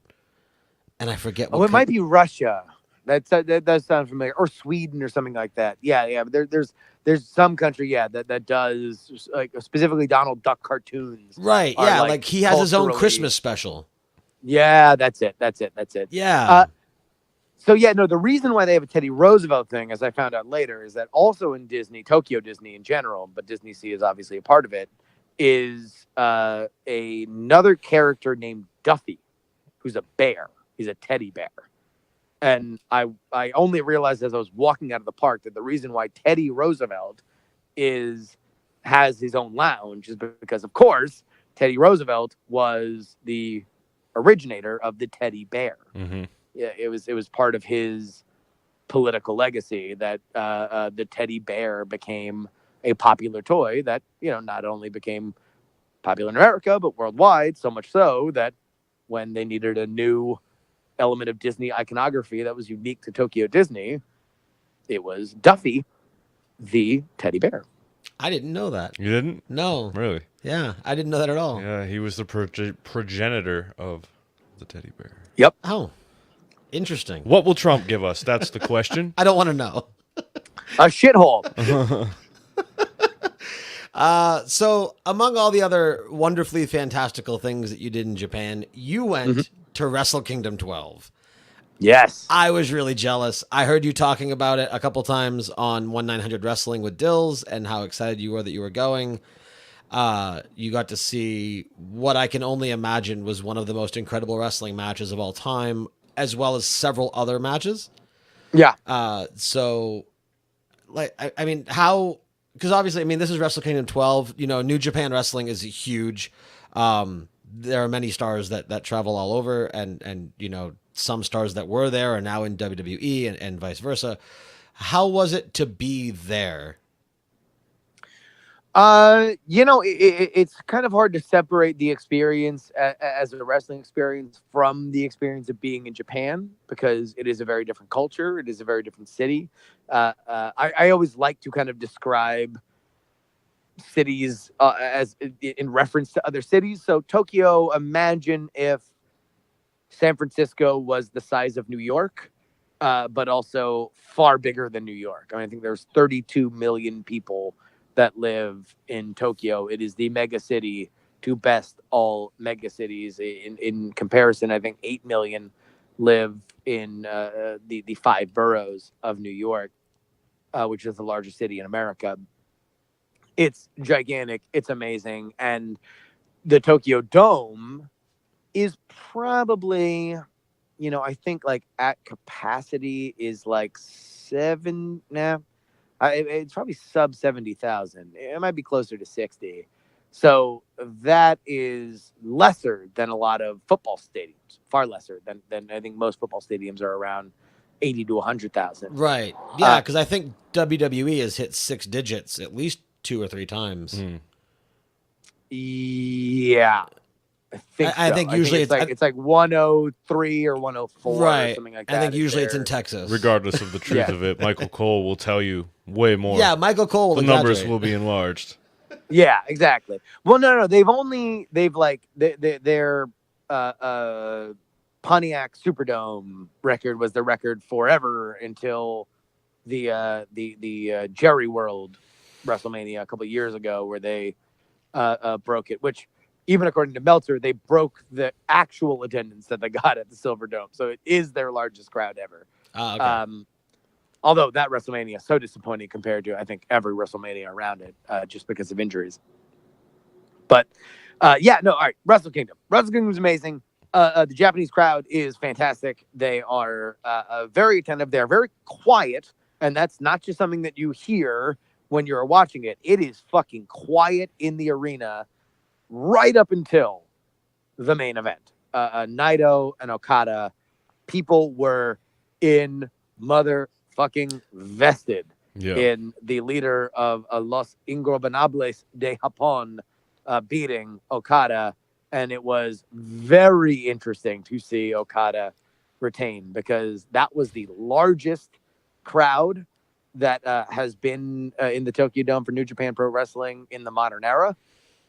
And I forget what. Oh, it might be Russia. That does sound familiar, or Sweden, or something like that. Yeah. But there's some country, that does like specifically Donald Duck cartoons. Right. Yeah. Like he has his own Christmas special. Yeah, that's it. Yeah. The reason why they have a Teddy Roosevelt thing, as I found out later, is that also in Disney, Tokyo Disney in general, but Disney Sea is obviously a part of it, is another character named Duffy, who's a bear. He's a teddy bear. And I only realized as I was walking out of the park that the reason why Teddy Roosevelt has his own lounge is because, of course, Teddy Roosevelt was the originator of the teddy bear. Mm-hmm. Yeah, it was part of his political legacy that the teddy bear became a popular toy that, not only became popular in America, but worldwide, so much so that when they needed a new element of Disney iconography that was unique to Tokyo Disney, it was Duffy, the teddy bear. I didn't know that. You didn't? No. Really? Yeah, I didn't know that at all. Yeah, he was the progenitor of the teddy bear. Yep. Oh, interesting. What will Trump give us? That's the question. I don't want to know. A shithole. So among all the other wonderfully fantastical things that you did in Japan, you went to Wrestle Kingdom 12. Yes. I was really jealous. I heard you talking about it a couple times on 1-900 Wrestling with Dills and how excited you were that you were going. You got to see what I can only imagine was one of the most incredible wrestling matches of all time, as well as several other matches. Yeah. So, like, I mean, how? Because obviously, I mean, this is Wrestle Kingdom 12. You know, New Japan Wrestling is huge. There are many stars that travel all over, and you know, some stars that were there are now in WWE and vice versa. How was it to be there? You know, it's kind of hard to separate the experience as a wrestling experience from the experience of being in Japan, because it is a very different culture. It is a very different city. I always like to kind of describe cities as in reference to other cities. So Tokyo, imagine if San Francisco was the size of New York, but also far bigger than New York. I mean, I think there's 32 million people that live in Tokyo. It is the mega city to best all mega cities. In comparison, I think 8 million live in the five boroughs of New York, which is the largest city in America. It's gigantic. It's amazing. And the Tokyo Dome is probably, you know, I think like at capacity is like it's probably sub 70,000. It might be closer to 60. So that is lesser than a lot of football stadiums, far lesser than I think most football stadiums are around 80 to 100,000. Right. Yeah, because I think WWE has hit 6 digits at least 2 or 3 times. Yeah. I think usually it's like 103 or 104 right. or something like that. I think usually it's in Texas. Regardless of the truth of it, Michael Cole will tell you way more. Yeah, Michael Cole will the numbers exaggerate. will be enlarged. Yeah, exactly. Well, no. Their Pontiac Superdome record was the record forever until the Jerry World WrestleMania a couple of years ago, where they broke it, which even according to Meltzer, they broke the actual attendance that they got at the Silver Dome. So it is their largest crowd ever. Okay. Although that WrestleMania is so disappointing compared to, I think, every WrestleMania around it, just because of injuries. But all right. Wrestle Kingdom. Wrestle Kingdom is amazing. The Japanese crowd is fantastic. They are very attentive. They're very quiet. And that's not just something that you hear when you're watching it. It is fucking quiet in the arena right up until the main event. Naito and Okada, people were in motherfucking vested in the leader of Los Ingobernables de Japón beating Okada. And it was very interesting to see Okada retain, because that was the largest crowd that has been in the Tokyo Dome for New Japan Pro Wrestling in the modern era.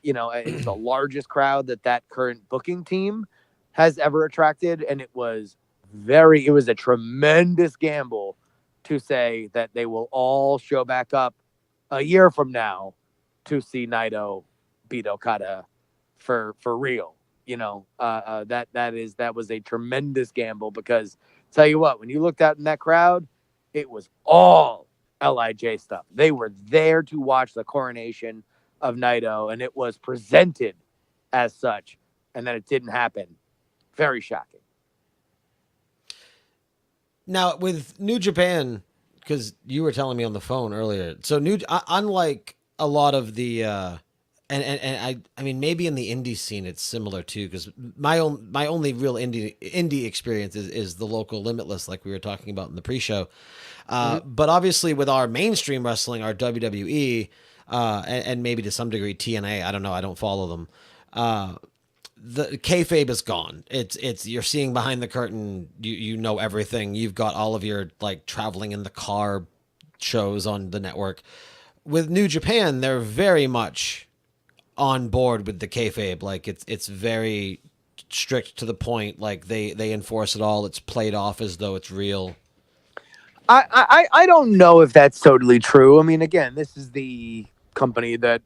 You know, it's the largest crowd that current booking team has ever attracted. And it was a tremendous gamble to say that they will all show back up a year from now to see Naito beat Okada for real. You know, that was a tremendous gamble, because tell you what, when you looked out in that crowd, it was all LIJ stuff. They were there to watch the coronation of Naito, and it was presented as such, and then it didn't happen. Very shocking. Now with New Japan, because you were telling me on the phone earlier, so unlike a lot of the and I mean maybe in the indie scene it's similar too, because my only real indie experience is the local Limitless, like we were talking about in the pre-show. But obviously with our mainstream wrestling, our WWE, and maybe to some degree TNA, I don't know, I don't follow them. The kayfabe is gone. It's you're seeing behind the curtain. You know everything. You've got all of your like traveling in the car shows on the network. With New Japan, they're very much on board with the kayfabe. Like it's very strict to the point. Like they enforce it all. It's played off as though it's real. I don't know if that's totally true. I mean, again, this is the company that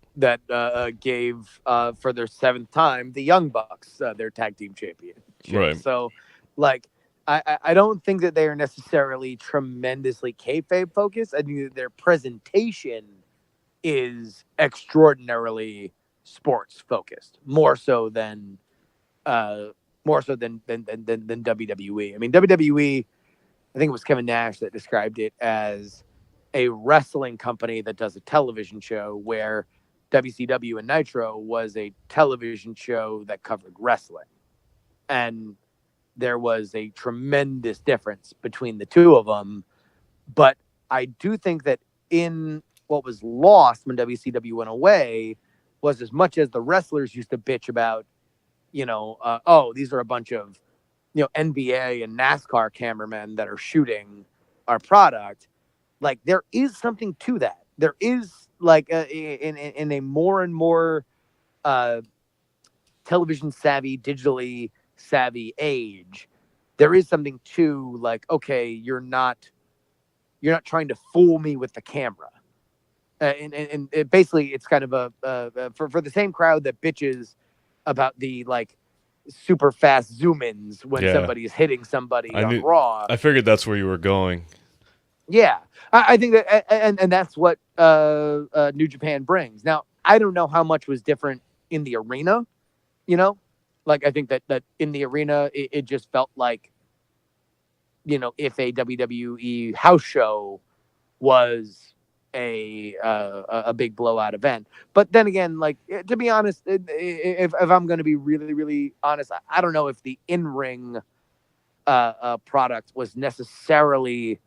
gave for their 7th time the Young Bucks their tag team championship. Right. So, like, I don't think that they are necessarily tremendously kayfabe focused. I think that their presentation is extraordinarily sports focused, more so than WWE. I mean, WWE, I think it was Kevin Nash that described it as a wrestling company that does a television show, where WCW and Nitro was a television show that covered wrestling. And there was a tremendous difference between the two of them. But I do think that in what was lost when WCW went away was, as much as the wrestlers used to bitch about, these are a bunch of, NBA and NASCAR cameramen that are shooting our product. Like, there is something to that. There is, like, in a more and more television savvy, digitally savvy age, there is something to, like, okay, you're not trying to fool me with the camera. And it basically, it's kind of for the same crowd that bitches about the, like, super fast zoom-ins when somebody is hitting somebody on Raw. I figured that's where you were going. Yeah, I think that, and that's what New Japan brings. Now, I don't know how much was different in the arena, like, I think that in the arena, it just felt like, if a WWE house show was a big blowout event. But then again, like, to be honest, if I'm going to be really, really honest, I don't know if the in-ring product was necessarily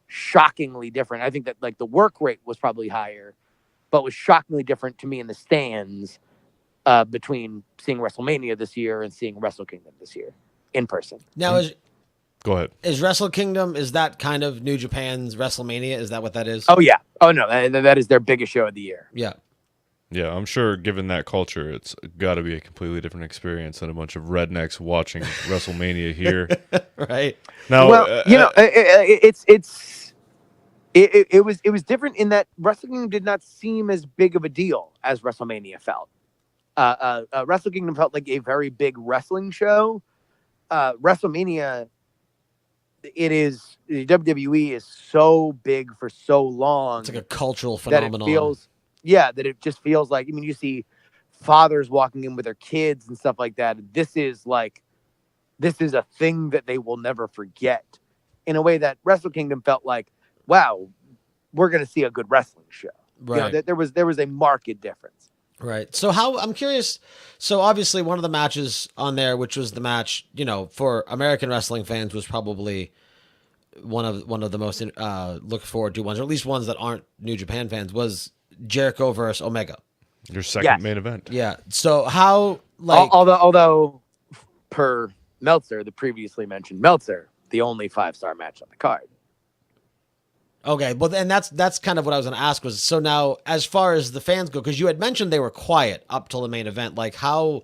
shockingly different. I think that, like, the work rate was probably higher, but was shockingly different to me in the stands between seeing WrestleMania this year and seeing Wrestle Kingdom this year in person. Now, Go ahead. Is Wrestle Kingdom, is that kind of New Japan's WrestleMania? Is that what that is? Oh, yeah. Oh, no, that is their biggest show of the year. Yeah. Yeah, I'm sure given that culture, it's got to be a completely different experience than a bunch of rednecks watching WrestleMania here. Right. Now, well, it was different in that Wrestle Kingdom did not seem as big of a deal as WrestleMania felt. Wrestle Kingdom felt like a very big wrestling show. WrestleMania, WWE is so big for so long. It's like a cultural phenomenon. That it just feels like, I mean, you see fathers walking in with their kids and stuff like that. This is a thing that they will never forget, in a way that Wrestle Kingdom felt like, wow, we're going to see a good wrestling show. Right. There was a marked difference. Right. So I'm curious. So obviously one of the matches on there, which was the match, for American wrestling fans, was probably one of the most look forward to ones, or at least ones that aren't New Japan fans, was Jericho versus Omega. Your second main event. Yeah. So how, like, although per Meltzer, the previously mentioned Meltzer, the only 5-star match on the card. Okay, well, and that's kind of what I was going to ask was, so now, as far as the fans go, because you had mentioned they were quiet up till the main event, like, how,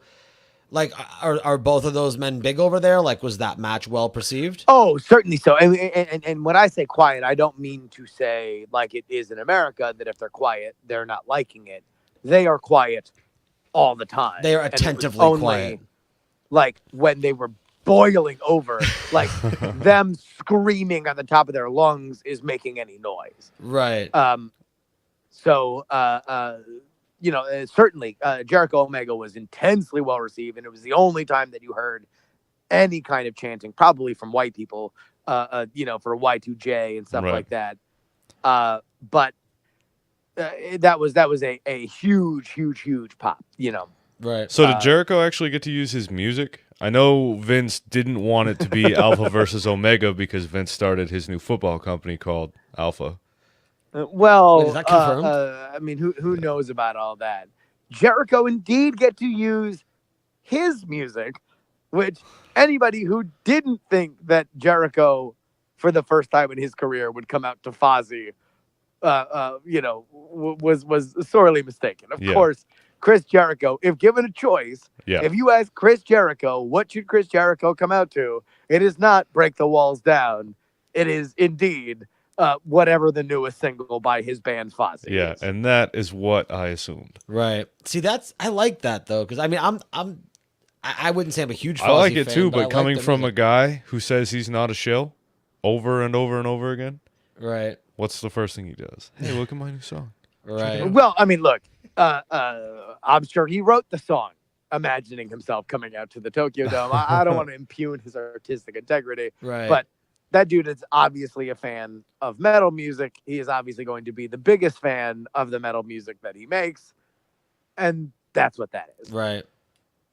like, are both of those men big over there? Like, was that match well perceived? Oh, certainly so. And when I say quiet, I don't mean to say, like it is in America, that if they're quiet, they're not liking it. They are quiet all the time. They are attentively quiet. Like, when they were boiling over, like, them screaming on the top of their lungs is making any noise. Right. Certainly Jericho Omega was intensely well received, and it was the only time that you heard any kind of chanting, probably from white people, for Y2J and stuff like that. But that was a huge pop, Right. So did Jericho actually get to use his music? I know Vince didn't want it to be Alpha versus Omega because Vince started his new football company called Alpha. Wait, is that confirmed? I mean, who knows about all that? Jericho indeed get to use his music, which anybody who didn't think that Jericho, for the first time in his career, would come out to Fozzy, was sorely mistaken. Of course, Chris Jericho, if given a choice, if you ask Chris Jericho, what should Chris Jericho come out to? It is not Break the Walls Down. It is indeed whatever the newest single by his band Fozzy Yeah, is. and that is what I assumed. Right. See, I like that though, because I mean, I wouldn't say I'm a huge Fozzy I like it fan, too, but I but like coming the from a music. guy who says he's not a shill over and over and over again, Right. what's the first thing he does? Hey, look at my new song. Right. Well, I mean, look, I'm sure he wrote the song imagining himself coming out to the Tokyo Dome. I don't want to impugn his artistic integrity, Right. but that dude is obviously a fan of metal music. He is obviously going to be the biggest fan of the metal music that he makes, and that's what that is. Right.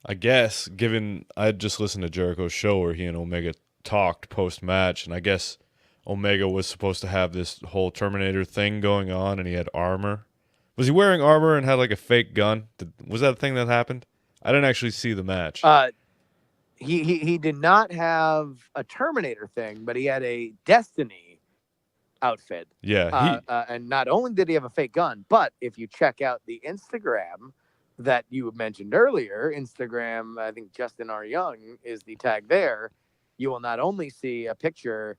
I guess, given I just listened to Jericho's show where he and Omega talked post-match, and I guess Omega was supposed to have this whole Terminator thing going on, and he had armor. Was he wearing armor and had like a fake gun? Was that a thing that happened? I didn't actually see the match. He did not have a Terminator thing, but he had a Destiny outfit. Yeah, And not only did he have a fake gun, but if you check out the Instagram that you mentioned earlier, Instagram, I think Justin R. Young is the tag there. You will not only see a picture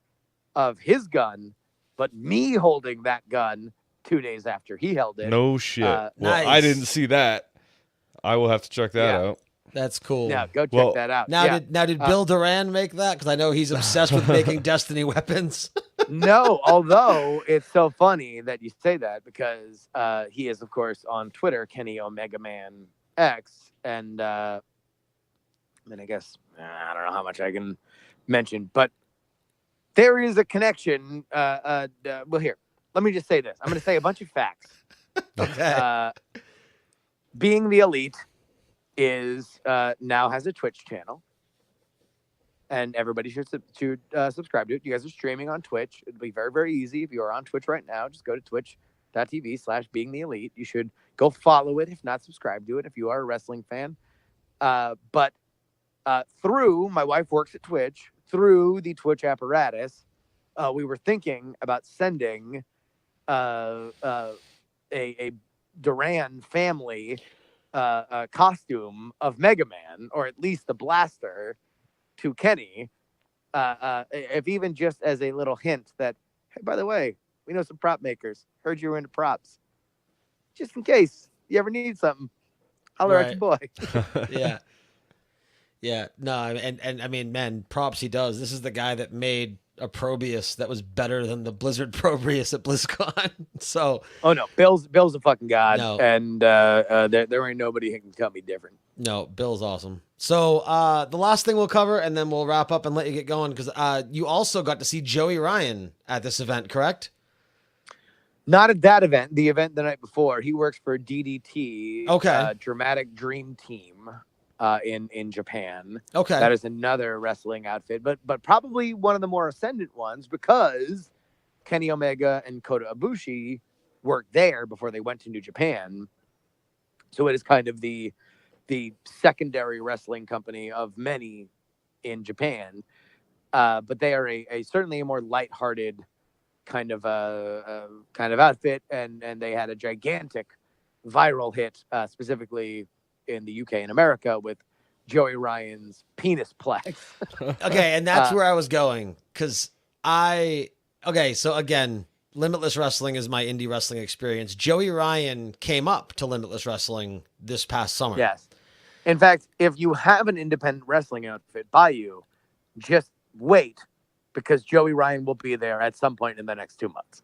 of his gun, but me holding that gun 2 days after he held it. no shit. Well, Nice. I didn't see that. I will have to check that out. That's cool. Yeah, go check Well, that out. Now, Yeah. did Bill Duran make that? Because I know he's obsessed with making Destiny weapons. No, although it's so funny that you say that because he is, of course, on Twitter, Kenny Omega Man X, and then I guess I don't know how much I can mention, but there is a connection. Well, here, let me just say this. I'm going to say a bunch of facts. Okay. Being the Elite is now has a Twitch channel. And everybody should subscribe to it. You guys are streaming on Twitch. It'll be very, very easy. If you are on Twitch right now, just go to twitch.tv/beingtheelite. You should go follow it, if not subscribe to it, if you are a wrestling fan. But through, my wife works at Twitch, through the Twitch apparatus, we were thinking about sending a Duran family costume of Mega Man, or at least the blaster, to Kenny, if even just as a little hint that, hey, by the way, we know some prop makers. Heard you were into props. Just in case you ever need something, holler at your boy. Yeah. Yeah. No, and I mean, man, props he does. This is the guy that made a Probius that was better than the Blizzard Probius at BlizzCon. So. Oh no, Bill's a fucking god, No. and there ain't nobody who can tell me different. No, Bill's awesome. So the last thing we'll cover, and then we'll wrap up and let you get going, because you also got to see Joey Ryan at this event, correct? Not at that event. The event the night before. He works for DDT, Okay. Dramatic Dream Team, in Japan. Okay. That is another wrestling outfit, but probably one of the more ascendant ones because Kenny Omega and Kota Ibushi worked there before they went to New Japan. So it is kind of the secondary wrestling company of many in Japan. But they are certainly a more lighthearted kind of outfit, and they had a gigantic viral hit, specifically in the UK and America, with Joey Ryan's penis plex. Okay, and that's where I was going, because so again, Limitless Wrestling is my indie wrestling experience. Joey Ryan came up to Limitless Wrestling this past summer. Yes. In fact, if you have an independent wrestling outfit by you, just wait, because Joey Ryan will be there at some point in the next 2 months.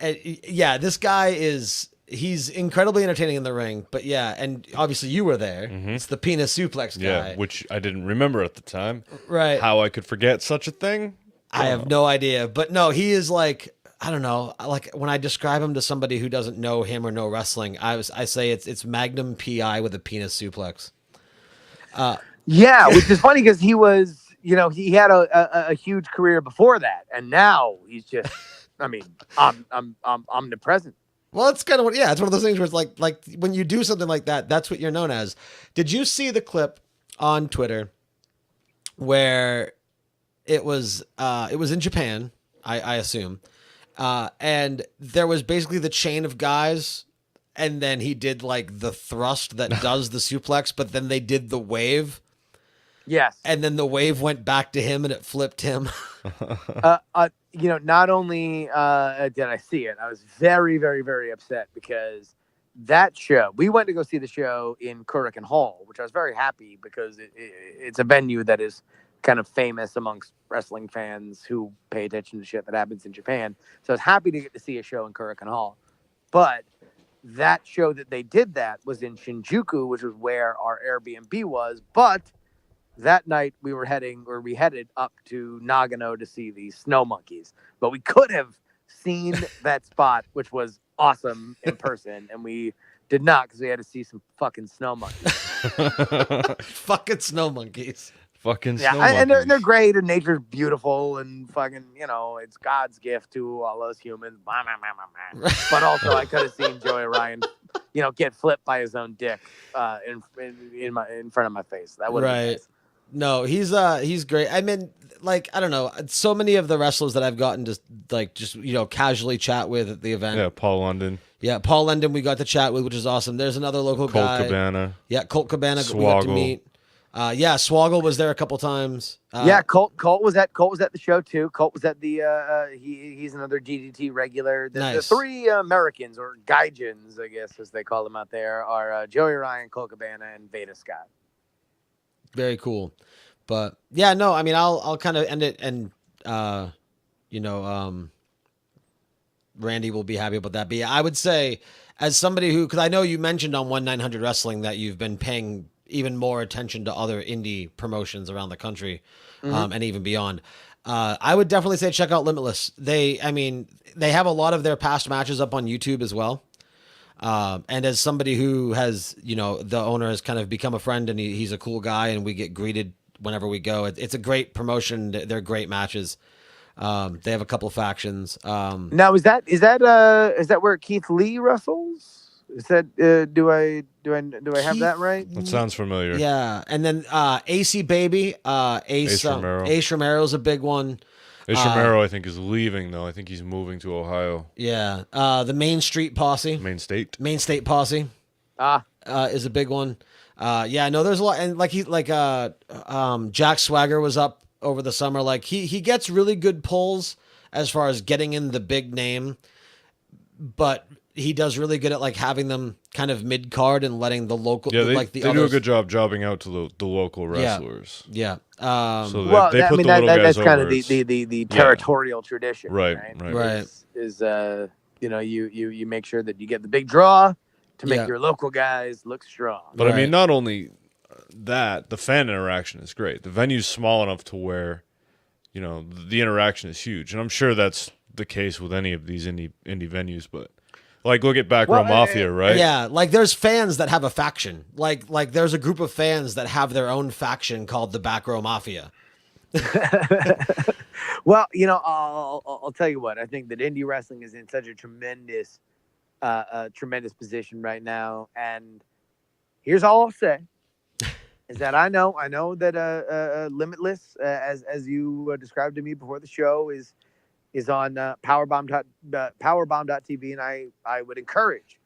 Yeah, this guy he's incredibly entertaining in the ring, but yeah, and obviously you were there. Mm-hmm. It's the penis suplex guy. Yeah, which I didn't remember at the time. Right. How I could forget such a thing? I have no idea. But no, he is like, I don't know, like when I describe him to somebody who doesn't know him or know wrestling, I say it's Magnum PI with a penis suplex. Yeah, which is funny because he was, he had a huge career before that, and now he's just, I mean, I'm omnipresent. Well, it's kind of it's one of those things where it's like when you do something like that, that's what you're known as. Did you see the clip on Twitter where it was in Japan, I assume, and there was basically the chain of guys, and then he did like the thrust that does the suplex, but then they did the wave. Yes. And then the wave went back to him and it flipped him. Not only did I see it, I was very, very, very upset because that show, we went to go see the show in Kurikan Hall, which I was very happy because it's a venue that is kind of famous amongst wrestling fans who pay attention to shit that happens in Japan. So I was happy to get to see a show in Kurikan Hall. But that show that they did that was in Shinjuku, which was where our Airbnb was. But that night we headed up to Nagano to see the Snow Monkeys. But we could have seen that spot, which was awesome in person, and we did not because we had to see some fucking snow monkeys. Fucking snow monkeys. Fucking Yeah, snow and monkeys. they're great, and nature's beautiful, and fucking, it's God's gift to all us humans. Blah, blah, blah, blah, blah. But also, I could have seen Joey Ryan, get flipped by his own dick in front of my face. That would have been nice. No, he's great. I mean, like, I don't know, so many of the wrestlers that I've gotten to casually chat with at the event. Yeah, Paul London. Yeah, Paul London we got to chat with, which is awesome. There's another local guy. Colt Cabana. Yeah, Colt Cabana Swoggle. we got to meet. Swoggle was there a couple times. Colt was at the show too. Colt was at the he's another DDT regular. The three Americans, or Gaijins, I guess as they call them out there, are Joey Ryan, Colt Cabana, and Veda Scott. Very cool. But yeah, no, I mean, I'll kind of end it, and Randy will be happy about that. But yeah, I would say, as somebody who, because I know you mentioned on 1-900 Wrestling that you've been paying even more attention to other indie promotions around the country, and even beyond. I would definitely say check out Limitless. They have a lot of their past matches up on YouTube as well. And as somebody who has, the owner has kind of become a friend, and he's a cool guy, and we get greeted whenever we go. It's a great promotion. They're great matches. They have a couple of factions. Now, is that where Keith Lee wrestles? Is that do I have that right? That sounds familiar. Yeah, and then AC Baby, Ace Romero. Ace Romero's a big one. Ace Romero, I think, is leaving though. I think he's moving to Ohio. Yeah, the Main Street Posse, Main State Posse, is a big one. There's a lot, and Jack Swagger was up over the summer. Like he gets really good pulls as far as getting in the big name, but he does really good at having them kind of mid card and letting the local they others do a good job jobbing out to the local wrestlers. Yeah. So they put the little guys that's kind over. of the territorial tradition, right? You make sure that you get the big draw to make your local guys look strong. But I mean, not only that, the fan interaction is great. The venue's small enough to where, the interaction is huge, and I'm sure that's the case with any of these indie venues. But look at Back Row Mafia, right? Yeah, there's fans that have a faction. Like there's a group of fans that have their own faction called the Back Row Mafia. Well, I'll tell you what. I think that indie wrestling is in such a tremendous position right now, and here's all I'll say: is that I know that Limitless, as you described to me before the show, is on powerbomb.tv, and I would encourage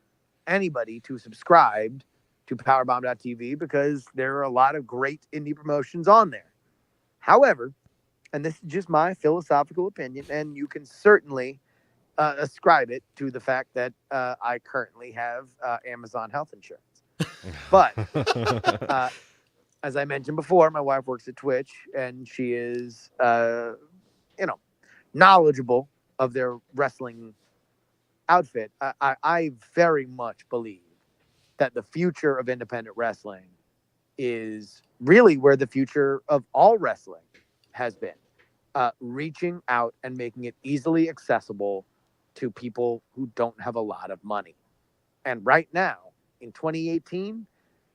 anybody to subscribe to powerbomb.tv because there are a lot of great indie promotions on there. However, and this is just my philosophical opinion, and you can certainly ascribe it to the fact that I currently have Amazon health insurance. But as I mentioned before, my wife works at Twitch, and she is knowledgeable of their wrestling outfit. I very much believe that the future of independent wrestling is really where the future of all wrestling has been, reaching out and making it easily accessible to people who don't have a lot of money. And right now, in 2018,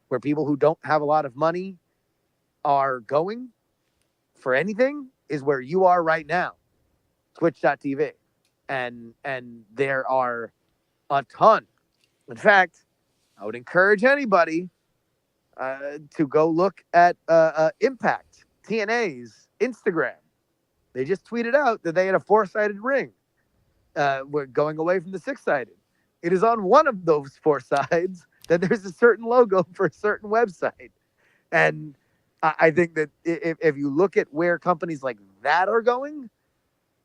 where people who don't have a lot of money are going for anything is where you are right now. Twitch.tv, and there are a ton. In fact, I would encourage anybody to go look at Impact TNA's Instagram. They just tweeted out that they had a 4-sided ring. We're going away from the 6-sided. It is on one of those 4 sides that there's a certain logo for a certain website, and I think that if you look at where companies like that are going,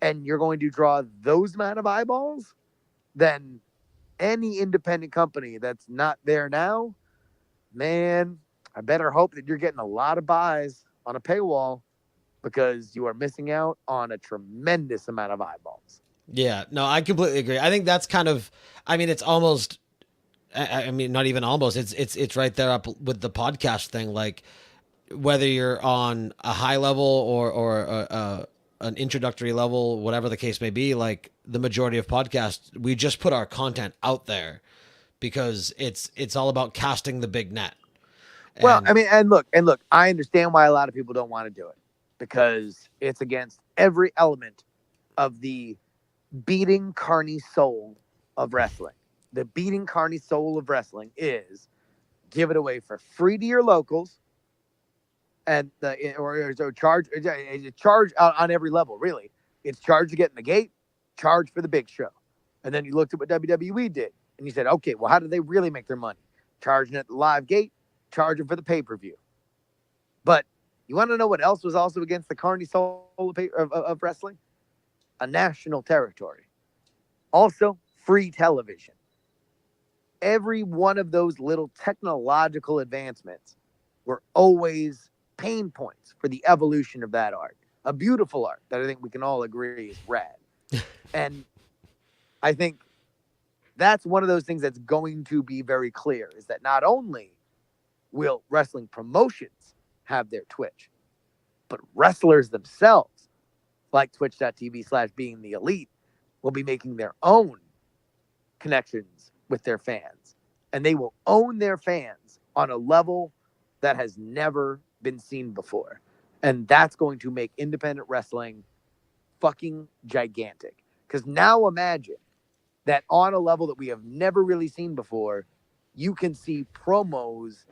and you're going to draw those amount of eyeballs, then any independent company that's not there now, man, I better hope that you're getting a lot of buys on a paywall because you are missing out on a tremendous amount of eyeballs. Yeah, no, I completely agree. I think that's kind of, I mean, it's almost, I mean, not even almost. It's right there up with the podcast thing. Like whether you're on a high level or an introductory level, whatever the case may be, like the majority of podcasts, we just put our content out there because it's all about casting the big net. Well, And I mean, and look, I understand why a lot of people don't want to do it because it's against every element of the beating carny soul of wrestling. The beating carny soul of wrestling is give it away for free to your locals and or charge on every level. Really, it's charge to get in the gate, charge for the big show, and then you looked at what WWE did and you said, okay, well, how do they really make their money? Charging at the live gate, charging for the pay-per-view. But you want to know what else was also against the carny soul of wrestling? A national territory. Also, free television. Every one of those little technological advancements were always pain points for the evolution of that art. A beautiful art that I think we can all agree is rad. And I think that's one of those things that's going to be very clear is that not only will wrestling promotions have their Twitch, but wrestlers themselves, like twitch.tv/being the elite, will be making their own connections with their fans. And they will own their fans on a level that has never been seen before. And that's going to make independent wrestling fucking gigantic. Because now imagine that on a level that we have never really seen before, you can see promos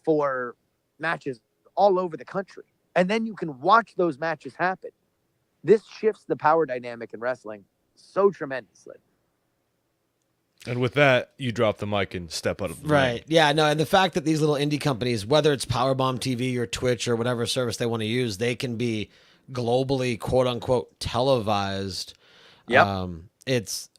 for matches all over the country. And then you can watch those matches happen. This shifts the power dynamic in wrestling so tremendously. And with that, you drop the mic and step out of the right, ring. yeah, no, and the fact that these little indie companies, whether it's Powerbomb TV or Twitch or whatever service they want to use, they can be globally, quote unquote, televised. Yep. It's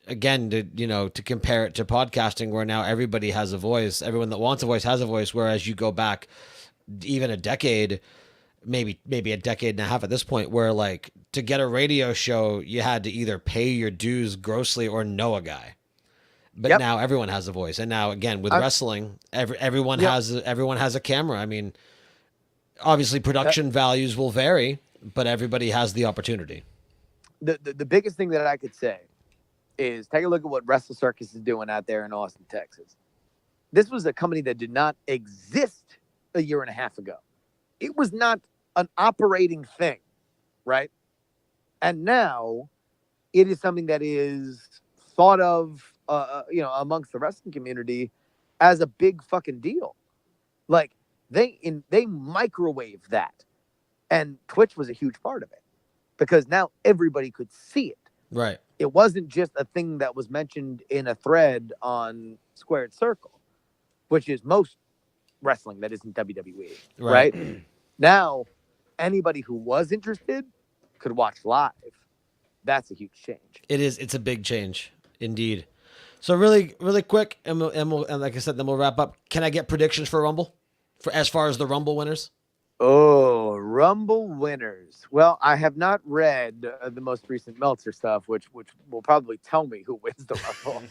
again to compare it to podcasting, where now everybody has a voice. Everyone that wants a voice has a voice. Whereas you go back even a decade, maybe a decade and a half at this point, where like to get a radio show, you had to either pay your dues grossly or know a guy. But Yep. now everyone has a voice, and now again with wrestling, everyone has a camera. I mean, obviously production values will vary, but everybody has the opportunity. The biggest thing that I could say is take a look at what Wrestle Circus is doing out there in Austin, Texas. This was a company that did not exist a year and a half ago. It was not an operating thing, right? And now it is something that is thought of, amongst the wrestling community as a big fucking deal. Like they microwave that, and Twitch was a huge part of it because now everybody could see it. Right. It wasn't just a thing that was mentioned in a thread on Squared Circle, which is most wrestling that isn't WWE, right? Now, anybody who was interested could watch live. That's a huge change. It is. It's a big change, indeed. So really, really quick, and like I said, then we'll wrap up. Can I get predictions for Rumble, for as far as the Rumble winners? Oh, Rumble winners. Well, I have not read the most recent Meltzer stuff, which will probably tell me who wins the Rumble.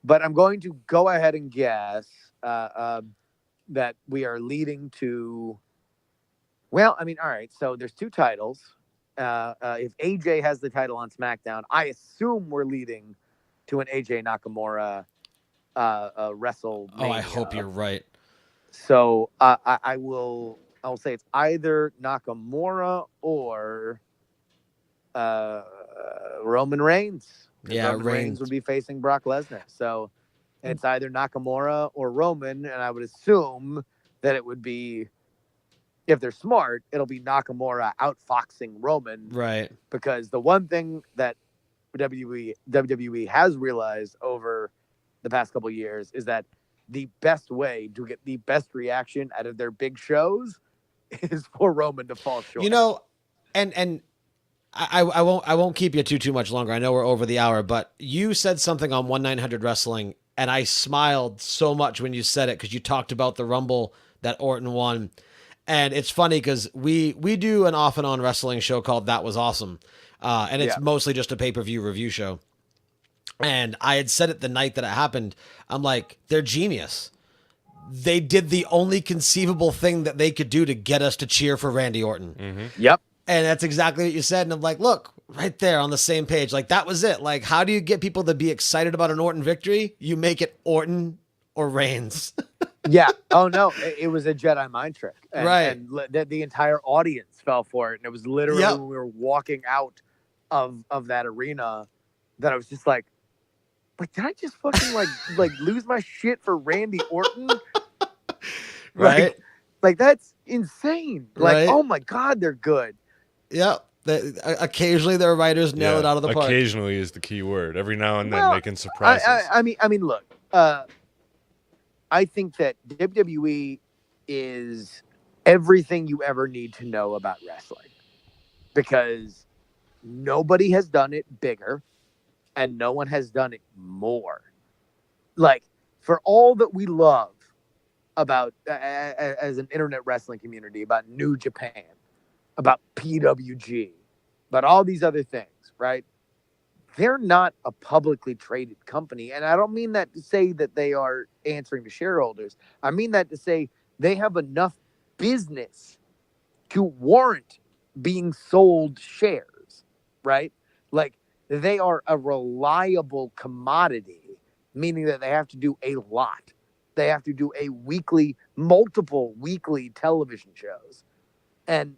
But I'm going to go ahead and guess that we are leading to. Well, I mean, all right. So there's two titles. If AJ has the title on SmackDown, I assume we're leading to an AJ Nakamura WrestleMania. Oh, I hope you're right. So I'll say it's either Nakamura or Roman Reigns. Yeah, Roman Reigns would be facing Brock Lesnar. So it's either Nakamura or Roman, and I would assume that it would be, if they're smart, it'll be Nakamura outfoxing Roman. Right. Because the one thing that WWE has realized over the past couple of years is that the best way to get the best reaction out of their big shows is for Roman to fall short. You know, and I won't keep you too much longer. I know we're over the hour, but you said something on 1-900 Wrestling, and I smiled so much when you said it because you talked about the Rumble that Orton won. And it's funny because we do an off and on wrestling show called That Was Awesome. And it's mostly just a pay-per-view review show. And I had said it the night that it happened. I'm like, they're genius. They did the only conceivable thing that they could do to get us to cheer for Randy Orton. Mm-hmm. Yep. And that's exactly what you said. And I'm like, look, right there on the same page. Like, that was it. Like, how do you get people to be excited about an Orton victory? You make it Orton or Reigns. Yeah. Oh, no. It was a Jedi mind trick. And, Right. And the entire audience fell for it. And it was literally when we were walking out of that arena that I was just like, did I just fucking like lose my shit for Randy Orton? Right. Like that's insane. Like, Right. oh my God, they're good. Yep. Occasionally their writers nail it out of the park. Occasionally is the key word. Every now and then Well, they can surprise us. I mean, look, I think that WWE is everything you ever need to know about wrestling because nobody has done it bigger and no one has done it more. Like, for all that we love about as an internet wrestling community, about New Japan, about PWG, about all these other things, right? They're not a publicly traded company. And I don't mean that to say that they are answering to shareholders. I mean that to say they have enough business to warrant being sold shares, right? Like, they are a reliable commodity, meaning that they have to do a lot. They have to do multiple weekly television shows. And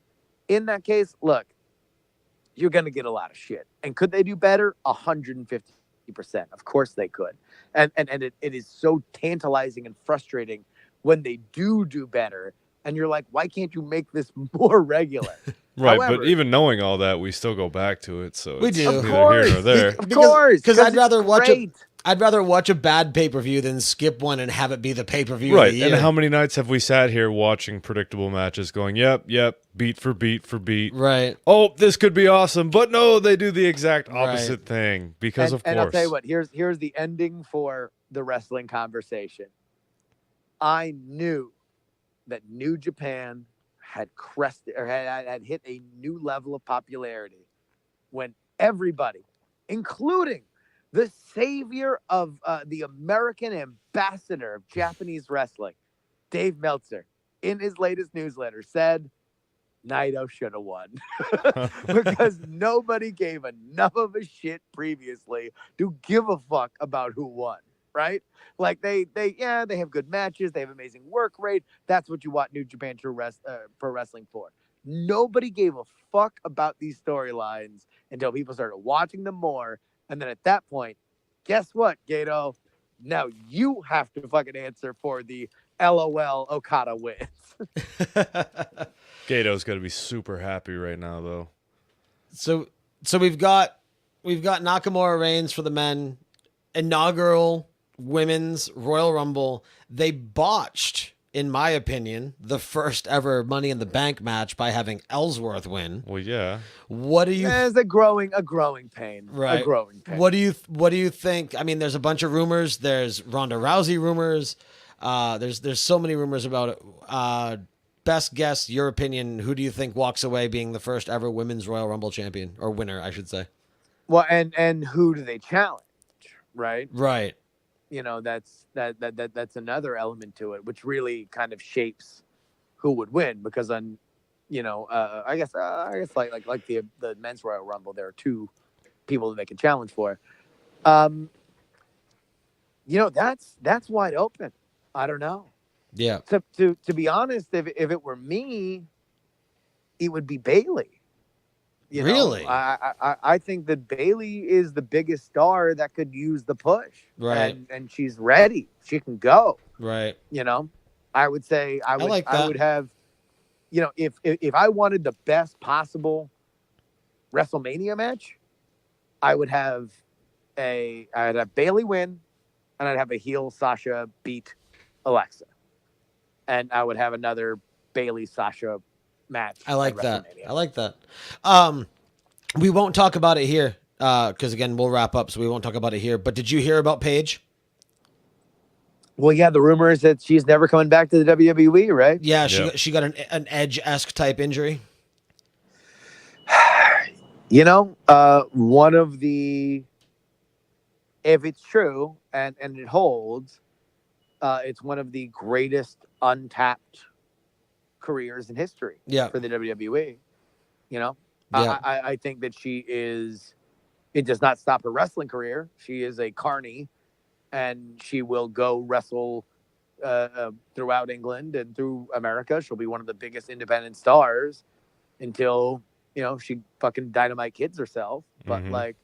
in that case, look, you're going to get a lot of shit. And could they do better? 150%. Of course they could. And it is so tantalizing and frustrating when they do better. And you're like, why can't you make this more regular? Right, However, but even knowing all that, we still go back to it. So We it's do. neither Of course. here nor there. Of course. Because I'd rather watch it. great. I'd rather watch a bad pay-per-view than skip one and have it be the pay-per-view Right, of the year. and how many nights have we sat here watching predictable matches going, yep, beat for beat for beat. Right. Oh, this could be awesome, but no, they do the exact opposite thing because, of course. And I'll tell you what, here's the ending for the wrestling conversation. I knew that New Japan had crested or had hit a new level of popularity when everybody, including the savior of the American ambassador of Japanese wrestling, Dave Meltzer, in his latest newsletter said, Naito should have won because nobody gave enough of a shit previously to give a fuck about who won, right? Like they have good matches, they have amazing work rate. That's what you want New Japan Pro Wrestling for. Nobody gave a fuck about these storylines until people started watching them more. And then at that point, guess what, Gato? Now you have to fucking answer for the LOL Okada wins. Gato's got to be super happy right now, though. So we've got Nakamura Reigns for the men, inaugural women's Royal Rumble. They botched, in my opinion, the first ever Money in the Bank match by having Ellsworth win. Well, yeah. What do you? There's a growing pain. Right. A growing pain. What do you think? I mean, there's a bunch of rumors. There's Ronda Rousey rumors. There's so many rumors about it. Best guess, your opinion. Who do you think walks away being the first ever women's Royal Rumble champion or winner? I should say. Well, and who do they challenge? Right. Right. You know, that's another element to it, which really kind of shapes who would win. Because I guess like the men's Royal Rumble, there are two people that they can challenge for. That's wide open. I don't know. Yeah. To be honest, if it were me, it would be Bayley. Really? I think that Bayley is the biggest star that could use the push. Right. And she's ready. She can go. Right. I would say I would have, if I wanted the best possible WrestleMania match, I'd have Bayley win, and I'd have a heel Sasha beat Alexa, and I would have another Bailey Sasha match. I like at that. WrestleMania. I like that. We won't talk about it here because again we'll wrap up, so we won't talk about it here. But did you hear about Paige? Well, yeah, the rumor is that she's never coming back to the WWE, right? Yeah, Yeah. she got an Edge-esque type injury. One of the, if it's true and it holds, it's one of the greatest untapped careers in history Yeah, for the WWE. You know, Yeah. I think that she is. It does not stop her wrestling career. She is a carny, and she will go wrestle throughout England and through America. She'll be one of the biggest independent stars until she fucking dynamite kids herself. But Mhm. like,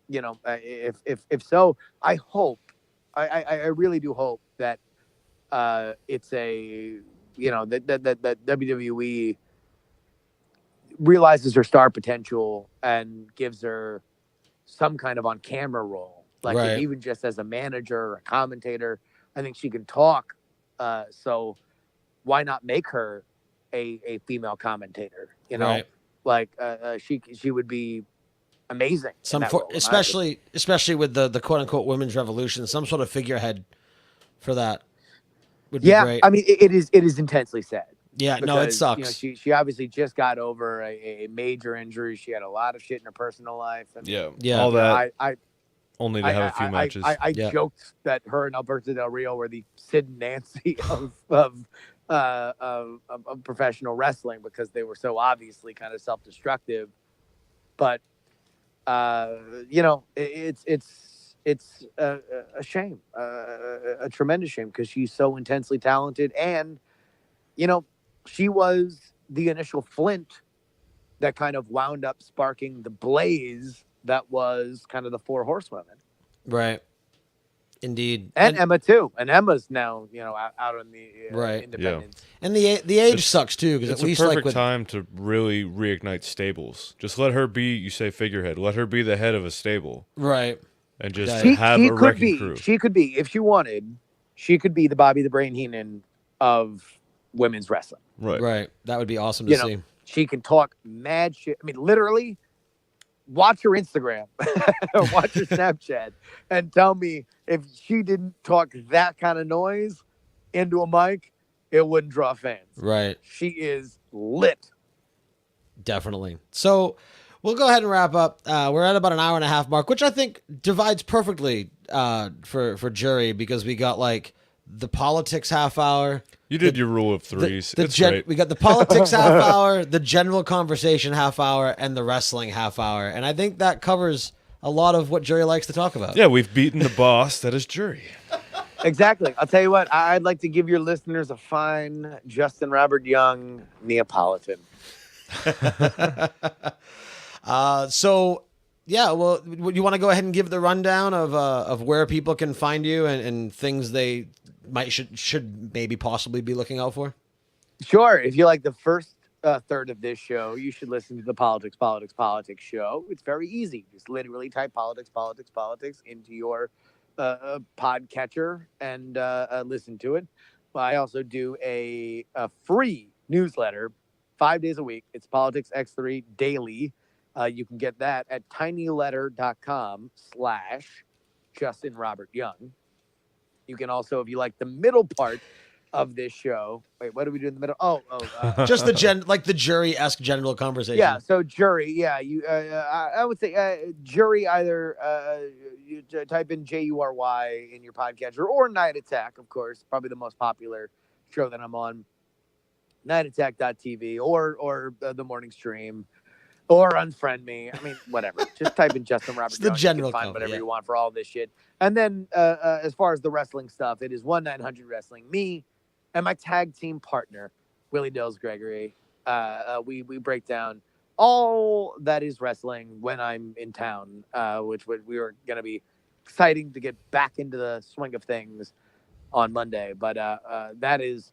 if so, I hope, I really do hope that it's a that WWE realizes her star potential and gives her some kind of on camera role, like Right. if even just as a manager or a commentator. I think she can talk. So why not make her a female commentator? Right. Like she would be amazing. in that role, in my opinion. especially with the quote unquote women's revolution, some sort of figurehead for that would be Yeah, great. I mean it is intensely sad. Yeah, no, it Because, sucks. she obviously just got over a major injury. She had a lot of shit in her personal life. And, Yeah. Yeah. All that I only to have a few matches. I Yeah. joked that her and Alberto Del Rio were the Sid and Nancy of professional wrestling because they were so obviously kind of self-destructive. But it's a shame, a tremendous shame, because she's so intensely talented, and she was the initial flint that kind of wound up sparking the blaze that was kind of the Four Horsewomen. Right. Indeed. And Emma too. And Emma's now, out on the Right. independence. And the age It's- sucks too, because It's at a least perfect like with time to really reignite stables. Just let her be, you say figurehead. Let her be the head of a stable right. and just Yeah. have She a could wrecking be. crew. She could be, if she wanted, she could be the Bobby the Brain Heenan of women's wrestling. Right. Right. That would be awesome to see. She can talk mad shit. I mean, literally, watch her Instagram, watch her Snapchat, and tell me if she didn't talk that kind of noise into a mic, it wouldn't draw fans. Right. She is lit. Definitely. So we'll go ahead and wrap up. We're at about an hour and a half mark, which I think divides perfectly for jury, because we got like the politics half hour. You did your rule of threes. It's great. We got the politics half hour, the general conversation half hour, and the wrestling half hour. And I think that covers a lot of what jury likes to talk about. Yeah, we've beaten the boss that is jury. Exactly. I'll tell you what, I'd like to give your listeners a fine Justin Robert Young Neapolitan. So yeah, well, you want to go ahead and give the rundown of where people can find you and things they should maybe possibly be looking out for? Sure. If you like the first third of this show, you should listen to the Politics show. It's very easy. Just literally type politics into your podcatcher and listen to it. I also do a free newsletter 5 days a week. It's Politics X3 Daily. You can get that at tinyletter.com/Justin Robert Young. You can also, if you like the middle part of this show, wait, what do we do in the middle? Just the jury-esque general conversation. Yeah, so jury, yeah, you I would say jury, either you type in JURY in your podcatcher, or Night Attack, of course, probably the most popular show that I'm on, nightattack.tv, or the morning stream, or unfriend me. I mean, whatever. Just type in Justin Robert It's the Young. general You can find code, whatever yeah. you want for all this shit. And then as far as the wrestling stuff, it is 1-900 Wrestling. Me and my tag team partner, Willie Dills Gregory. We break down all that is wrestling when I'm in town, which we were going to be exciting to get back into the swing of things on Monday. But that is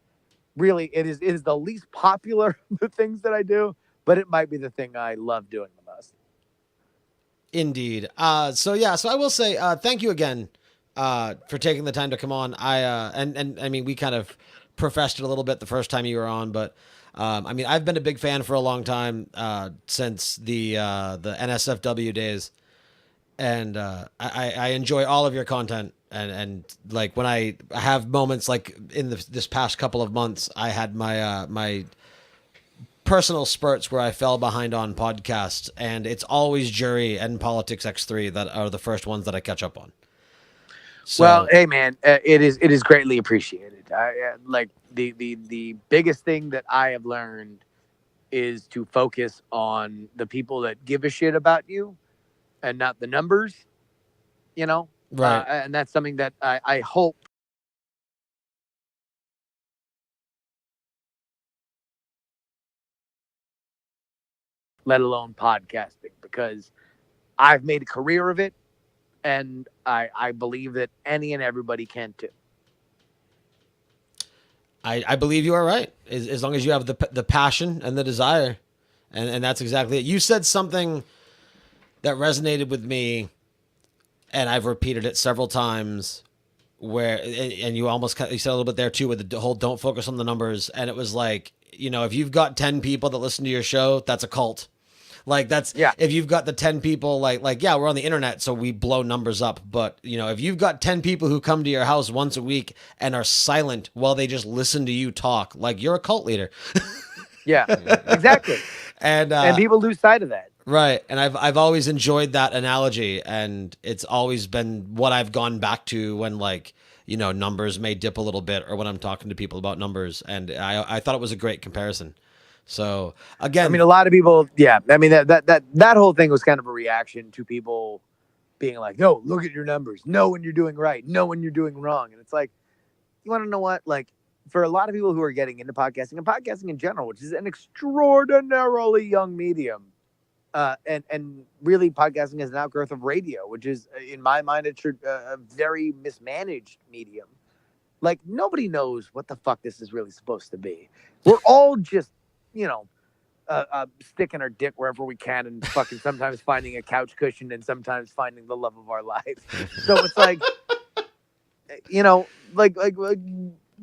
really, it is the least popular of the things that I do, but it might be the thing I love doing the most. Indeed. So I will say thank you again for taking the time to come on. And I mean, we kind of professed it a little bit the first time you were on, but I mean, I've been a big fan for a long time, since the NSFW days, and I enjoy all of your content. And like when I have moments like in this past couple of months, I had my personal spurts where I fell behind on podcasts, and it's always Jury and Politics X3 that are the first ones that I catch up on. So, Well, hey man, it is greatly appreciated. Like the biggest thing that I have learned is to focus on the people that give a shit about you and not the numbers. You know, right. and that's something that I hope let alone podcasting, because I've made a career of it, and I believe that any and everybody can too. I believe you are right. As long as you have the passion and the desire, and that's exactly it. You said something that resonated with me, and I've repeated it several times. Where and you you said a little bit there too with the whole "don't focus on the numbers," and it was like, if you've got 10 people that listen to your show, that's a cult. Like if you've got the 10 people, yeah, we're on the internet, so we blow numbers up. But if you've got 10 people who come to your house once a week and are silent while they just listen to you talk, like you're a cult leader. Yeah, exactly. And people lose sight of that. Right. And I've always enjoyed that analogy, and it's always been what I've gone back to when numbers may dip a little bit, or when I'm talking to people about numbers. And I thought it was a great comparison. So again, I mean, a lot of people, yeah. I mean, that whole thing was kind of a reaction to people being like, "No, look at your numbers. Know when you're doing right. Know when you're doing wrong." And it's like, you want to know what? Like, for a lot of people who are getting into podcasting and podcasting in general, which is an extraordinarily young medium, and really podcasting is an outgrowth of radio, which is, in my mind, a very mismanaged medium. Like, nobody knows what the fuck this is really supposed to be. We're all just, sticking our dick wherever we can, and fucking sometimes finding a couch cushion and sometimes finding the love of our lives. So it's like, like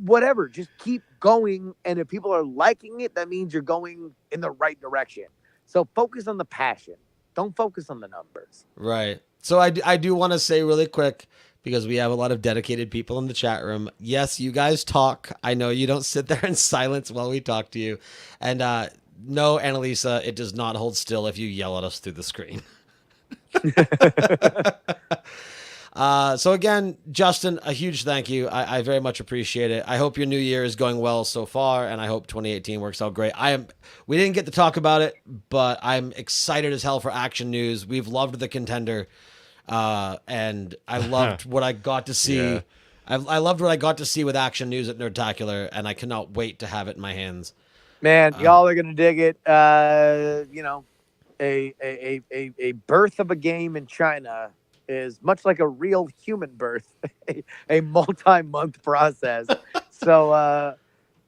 whatever, just keep going. And if people are liking it, that means you're going in the right direction. So focus on the passion. Don't focus on the numbers. Right. So I do want to say really quick, because we have a lot of dedicated people in the chat room. Yes, you guys talk. I know you don't sit there in silence while we talk to you. And no, Annalisa, it does not hold still if you yell at us through the screen. So again, Justin, a huge thank you. I very much appreciate it. I hope your new year is going well so far, and I hope 2018 works out great. We didn't get to talk about it, but I'm excited as hell for Action News. We've loved the Contender, and I loved what I got to see. Yeah. I loved what I got to see with Action News at Nerdtacular, and I cannot wait to have it in my hands. Man, y'all are gonna dig it. A birth of a game in China is much like a real human birth, a multi-month process. So,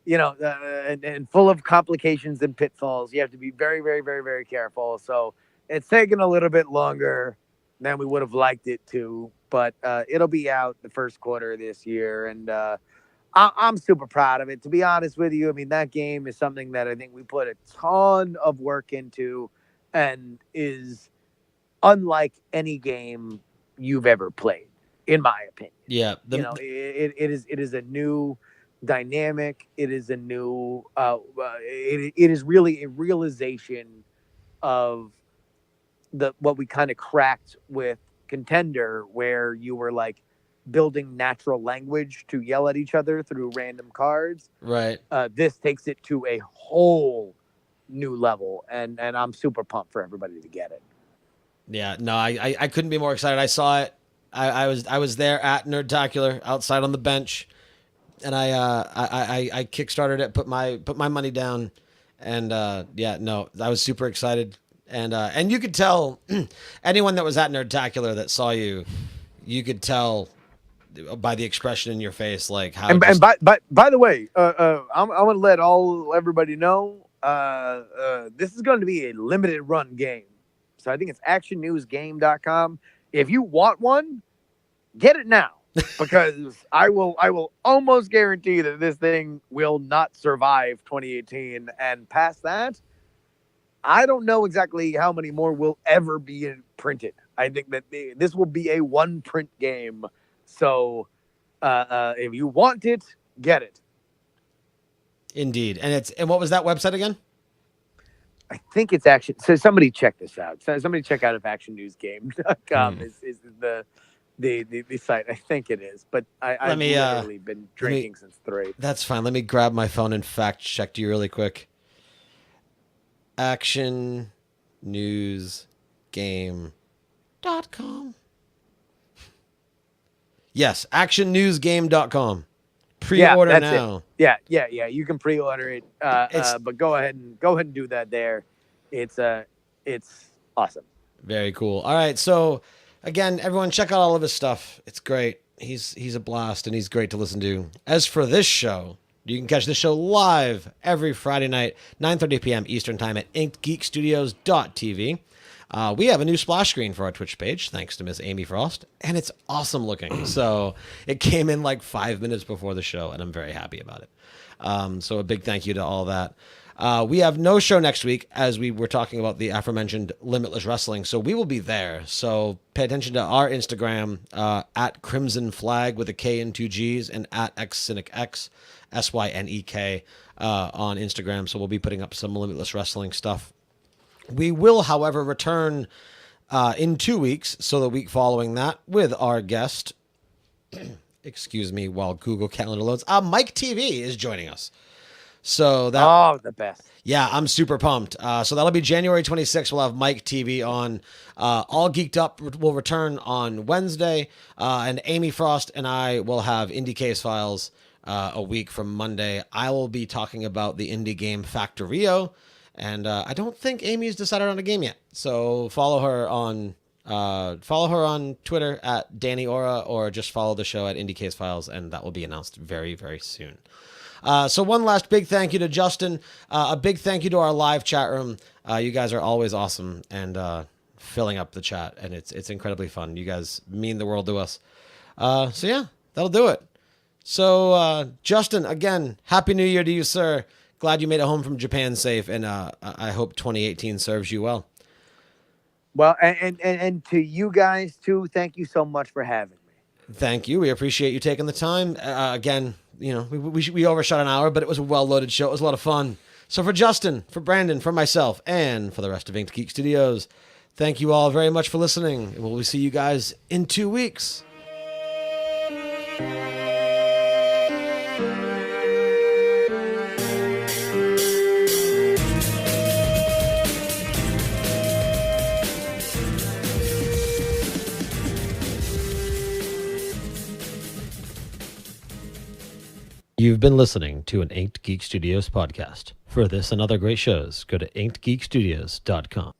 and full of complications and pitfalls. You have to be very, very, very, very careful. So it's taken a little bit longer than we would have liked it to, but it'll be out the first quarter of this year. And I'm super proud of it, to be honest with you. I mean, that game is something that I think we put a ton of work into, and is unlike any game you've ever played, in my opinion. Yeah. It is a new dynamic. It is a new, it is really a realization of what we kind of cracked with Contender, where you were like building natural language to yell at each other through random cards. Right. This takes it to a whole new level, and I'm super pumped for everybody to get it. Yeah, no, I couldn't be more excited. I saw it. I was there at Nerdtacular outside on the bench, and I kickstarted it, put my money down, and yeah, no, I was super excited, and you could tell anyone that was at Nerdtacular that saw you could tell by the expression in your face, like how. And by the way, I'm gonna let everybody know, this is going to be a limited run game. So I think it's actionnewsgame.com. If you want one, get it now. because I will almost guarantee that this thing will not survive 2018, and past that, I don't know exactly how many more will ever be printed. I think that this will be a one print game. So if you want it, get it. Indeed. And what was that website again? I think it's Action. So somebody check this out. So somebody check out if actionnewsgame.com is the site. I think it is, but I've literally been drinking since 3. That's fine. Let me grab my phone and fact check you really quick. actionnewsgame.com. Yes, actionnewsgame.com. Pre-order now. It. Yeah. You can pre-order it, but go ahead and do that there. It's awesome. Very cool. All right, so again, everyone, check out all of his stuff. It's great. He's a blast, and he's great to listen to. As for this show, you can catch this show live every Friday night, 9:30 p.m. Eastern Time at inkedgeekstudios.tv. We have a new splash screen for our Twitch page, thanks to Miss Amy Frost, and it's awesome looking. So it came in like 5 minutes before the show, and I'm very happy about it. So a big thank you to all that. We have no show next week, as we were talking about the aforementioned Limitless Wrestling, so we will be there. So pay attention to our Instagram, at Crimson Flag with a K and 2 G's, and at XCynicX, SYNEK, on Instagram. So we'll be putting up some Limitless Wrestling stuff. We will, however, return in 2 weeks, so the week following that, with our guest. Excuse me while Google Calendar loads. Mike TV is joining us. So that the best. Yeah, I'm super pumped. So that'll be January 26th. We'll have Mike TV on. All Geeked Up will return on Wednesday, and Amy Frost and I will have Indie Case Files a week from Monday. I will be talking about the indie game Factorio. And I don't think Amy's decided on a game yet. So follow her on Twitter at Danny Ora, or just follow the show at Indie Case Files, and that will be announced very, very soon. So one last big thank you to Justin. A big thank you to our live chat room. You guys are always awesome and filling up the chat, and it's incredibly fun. You guys mean the world to us. So yeah, that'll do it. So Justin, again, Happy New Year to you, sir. Glad you made it home from Japan safe, and I hope 2018 serves you well. Well, and to you guys too, thank you so much for having me. Thank you. We appreciate you taking the time. Again, you know, we overshot an hour, but it was a well-loaded show. It was a lot of fun. So for Justin, for Brandon, for myself, and for the rest of Inked Geek Studios, thank you all very much for listening. We'll see you guys in 2 weeks. You've been listening to an Inked Geek Studios podcast. For this and other great shows, go to inkedgeekstudios.com.